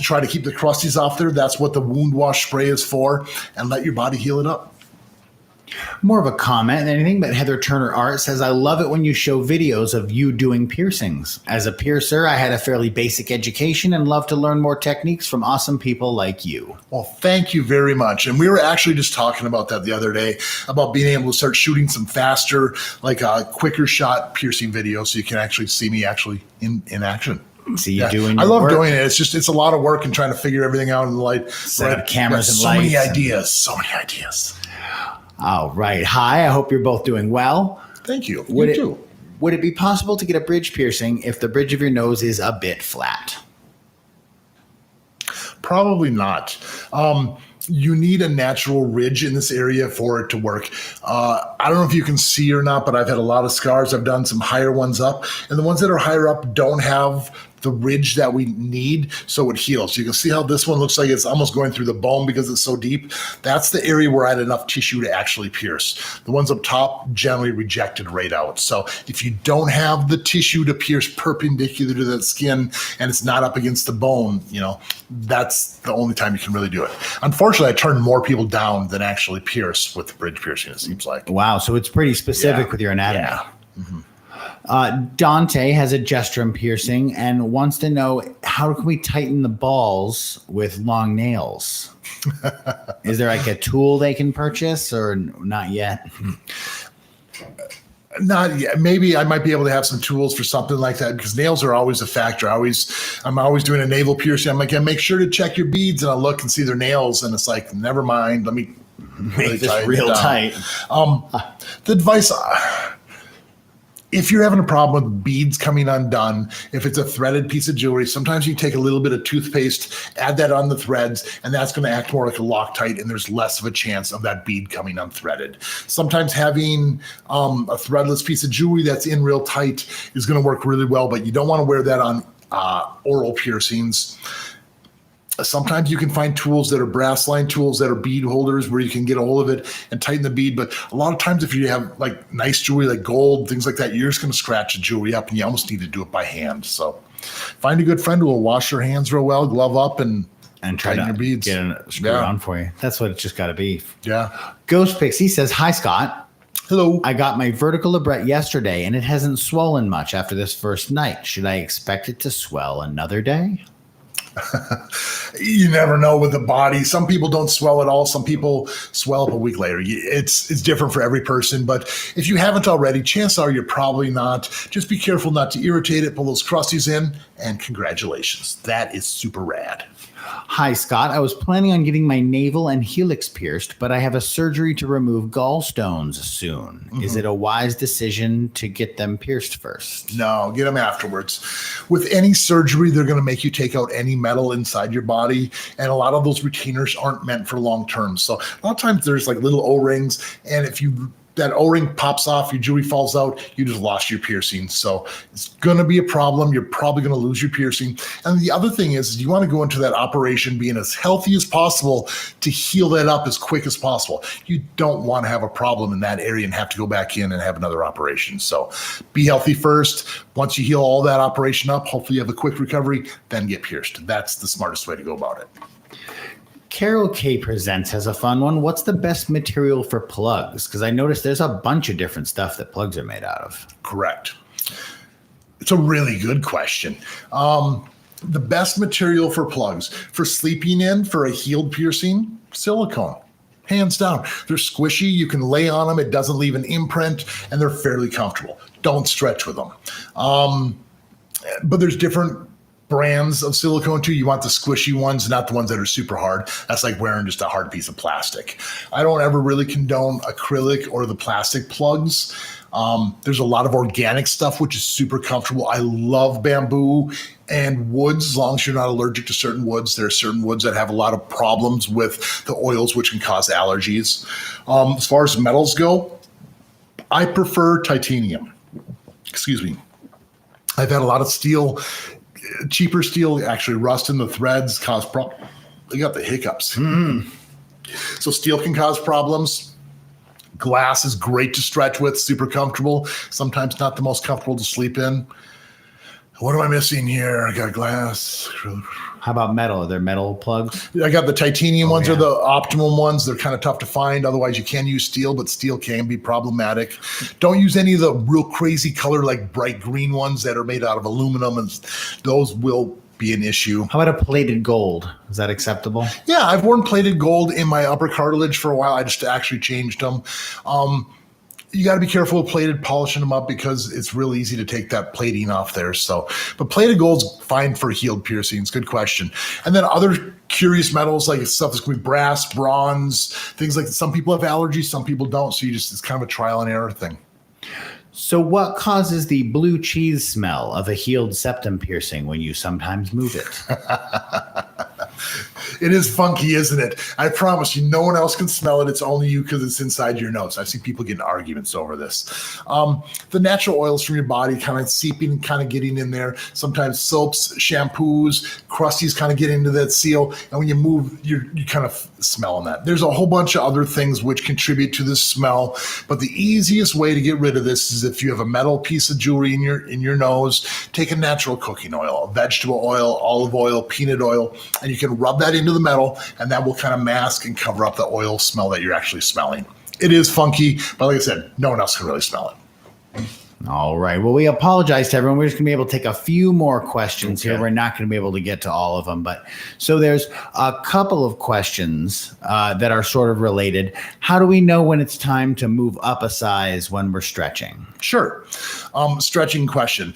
Try to keep the crusties off there. That's what the wound wash spray is for, and let your body heal it up. More of a comment than anything, but Heather Turner Art says, I love it when you show videos of you doing piercings. As a piercer, I had a fairly basic education and love to learn more techniques from awesome people like you. Well, thank you very much. And we were actually just talking about that the other day, about being able to start shooting some faster, like a quicker shot piercing video so you can actually see me actually in action. See you doing. I love doing it. It's a lot of work and trying to figure everything out in the light. Set up cameras and so lights. So many ideas. All right. Hi, I hope you're both doing well. Thank you. You too. Would it be possible to get a bridge piercing if the bridge of your nose is a bit flat? Probably not. You need a natural ridge in this area for it to work. I don't know if you can see or not, but I've had a lot of scars. I've done some higher ones up, and the ones that are higher up don't have the ridge that we need so it heals. You can see how this one looks like it's almost going through the bone because it's so deep. That's the area where I had enough tissue to actually pierce. The ones up top generally rejected right out. So if you don't have the tissue to pierce perpendicular to the skin and it's not up against the bone, that's the only time you can really do it. Unfortunately, I turn more people down than actually pierce with bridge piercing, it seems like. Wow, so it's pretty specific with your anatomy. Yeah. Mm-hmm. Dante has a gesturum piercing and wants to know, how can we tighten the balls with long nails? Is there like a tool they can purchase or not yet? Not yet. Maybe I might be able to have some tools for something like that because nails are always a factor. I'm always doing a navel piercing. I'm like, make sure to check your beads, and I look and see their nails, and it's like, never mind. Let me make this real tight. The advice. If you're having a problem with beads coming undone, if it's a threaded piece of jewelry, sometimes you take a little bit of toothpaste, add that on the threads, and that's going to act more like a Loctite, and there's less of a chance of that bead coming unthreaded. Sometimes having a threadless piece of jewelry that's in real tight is going to work really well, but you don't want to wear that on oral piercings. Sometimes you can find tools that are brass line tools that are bead holders where you can get a hold of it and tighten the bead. But a lot of times if you have like nice jewelry, like gold, things like that, you're just going to scratch the jewelry up and you almost need to do it by hand. So find a good friend who will wash your hands real well, glove up, and try tighten to your beads. Get it screwed on for you. That's what it's just got to be. Yeah. Ghost Pixie says, hi, Scott. Hello. I got my vertical labret yesterday and it hasn't swollen much after this first night. Should I expect it to swell another day? You never know with the body. Some people don't swell at all. Some people swell up a week later. It's different for every person. But if you haven't already, chances are you're probably not. Just be careful not to irritate it. Pull those crusties in, and congratulations. That is super rad. Hi, Scott. I was planning on getting my navel and helix pierced, but I have a surgery to remove gallstones soon. Mm-hmm. Is it a wise decision to get them pierced first? No, get them afterwards. With any surgery, they're going to make you take out any metal inside your body, and a lot of those retainers aren't meant for long term. So a lot of times there's like little O-rings, and if that O-ring pops off, your jewelry falls out, you just lost your piercing. So it's going to be a problem. You're probably going to lose your piercing. And the other thing is you want to go into that operation being as healthy as possible to heal that up as quick as possible. You don't want to have a problem in that area and have to go back in and have another operation. So be healthy first. Once you heal all that operation up, hopefully you have a quick recovery, then get pierced. That's the smartest way to go about it. Carol K Presents has a fun one. What's the best material for plugs? Because I noticed there's a bunch of different stuff that plugs are made out of. Correct. It's a really good question. The best material for plugs, for sleeping in, for a healed piercing, silicone. Hands down. They're squishy. You can lay on them. It doesn't leave an imprint, and they're fairly comfortable. Don't stretch with them. But there's different brands of silicone too. You want the squishy ones, not the ones that are super hard. That's like wearing just a hard piece of plastic. I don't ever really condone acrylic or the plastic plugs. There's a lot of organic stuff, which is super comfortable. I love bamboo and woods, as long as you're not allergic to certain woods. There are certain woods that have a lot of problems with the oils, which can cause allergies. As far as metals go, I prefer titanium. Excuse me. I've had a lot of steel, cheaper steel, actually rust in the threads, cause problems. They got the hiccups. Mm-hmm. So steel can cause problems. Glass is great to stretch with, super comfortable. Sometimes not the most comfortable to sleep in. What am I missing here? I got glass. How about metal? Are there metal plugs? I got the titanium ones are the optimum ones. They're kind of tough to find. Otherwise, you can use steel, but steel can be problematic. Don't use any of the real crazy color, like bright green ones that are made out of aluminum, and those will be an issue. How about a plated gold? Is that acceptable? Yeah, I've worn plated gold in my upper cartilage for a while. I just actually changed them. You got to be careful with plated, polishing them up, because it's real easy to take that plating off there. So, but plated gold's fine for healed piercings. Good question. And then other curious metals, like stuff that's going to be brass, bronze, things like that. Some people have allergies, some people don't. So it's kind of a trial and error thing. So what causes the blue cheese smell of a healed septum piercing when you sometimes move it? It is funky, isn't it? I promise you, no one else can smell it. It's only you because it's inside your nose. I've seen people get in arguments over this. The natural oils from your body kind of seeping, kind of getting in there. Sometimes soaps, shampoos, crusties kind of get into that seal. And when you move, you kind of smelling that. There's a whole bunch of other things which contribute to this smell. But the easiest way to get rid of this is if you have a metal piece of jewelry in your nose, take a natural cooking oil, vegetable oil, olive oil, peanut oil, and you can rub that into the metal, and that will kind of mask and cover up the oil smell that you're actually smelling. It is funky, but like I said, no one else can really smell it. All right. Well, we apologize to everyone. We're just going to be able to take a few more questions here. We're not going to be able to get to all of them. But so there's a couple of questions that are sort of related. How do we know when it's time to move up a size when we're stretching? Sure. Stretching question.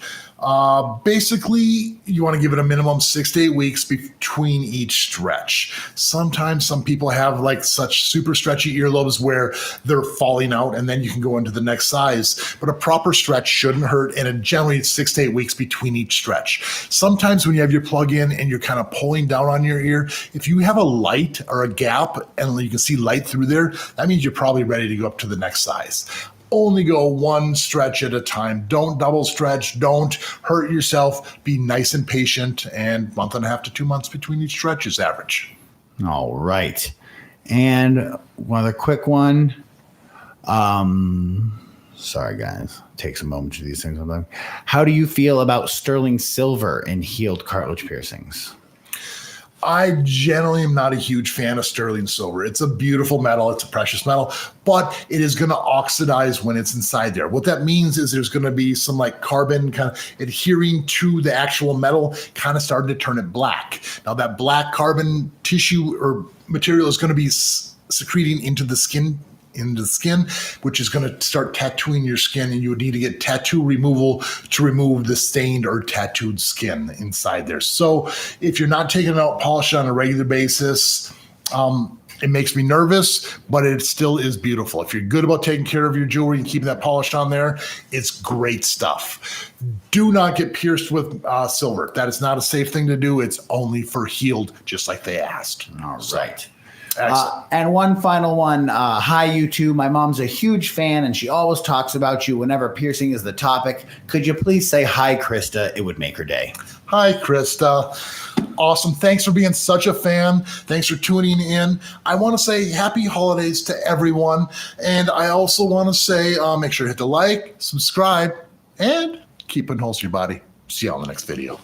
Basically, you want to give it a minimum 6 to 8 weeks between each stretch. Sometimes some people have like such super stretchy earlobes where they're falling out, and then you can go into the next size. But a proper stretch shouldn't hurt, and generally it's 6 to 8 weeks between each stretch. Sometimes when you have your plug in and you're kind of pulling down on your ear, if you have a light or a gap and you can see light through there, that means you're probably ready to go up to the next size. Only go one stretch at a time. Don't double stretch. Don't hurt yourself. Be nice and patient. And month and a half to 2 months between each stretch is average. All right. And one other quick one. Sorry, guys. It takes a moment to do these things sometimes. How do you feel about sterling silver in healed cartilage piercings? I generally am not a huge fan of sterling silver. It's a beautiful metal. It's a precious metal, but it is going to oxidize when it's inside there. What that means is there's going to be some like carbon kind of adhering to the actual metal, kind of starting to turn it black. Now that black carbon tissue or material is going to be secreting into the skin, which is going to start tattooing your skin, and you would need to get tattoo removal to remove the stained or tattooed skin inside there. So if you're not taking out polish on a regular basis, it makes me nervous, but it still is beautiful. If you're good about taking care of your jewelry and keeping that polish on there, it's great stuff. Do not get pierced with silver. That is not a safe thing to do. It's only for healed, just like they asked. All right. And one final one. Hi, you two. My mom's a huge fan, and she always talks about you whenever piercing is the topic. Could you please say hi, Krista? It would make her day. Hi, Krista. Awesome. Thanks for being such a fan. Thanks for tuning in. I want to say happy holidays to everyone. And I also want to say make sure to hit the like, subscribe, and keep putting holes in your body. See you on the next video.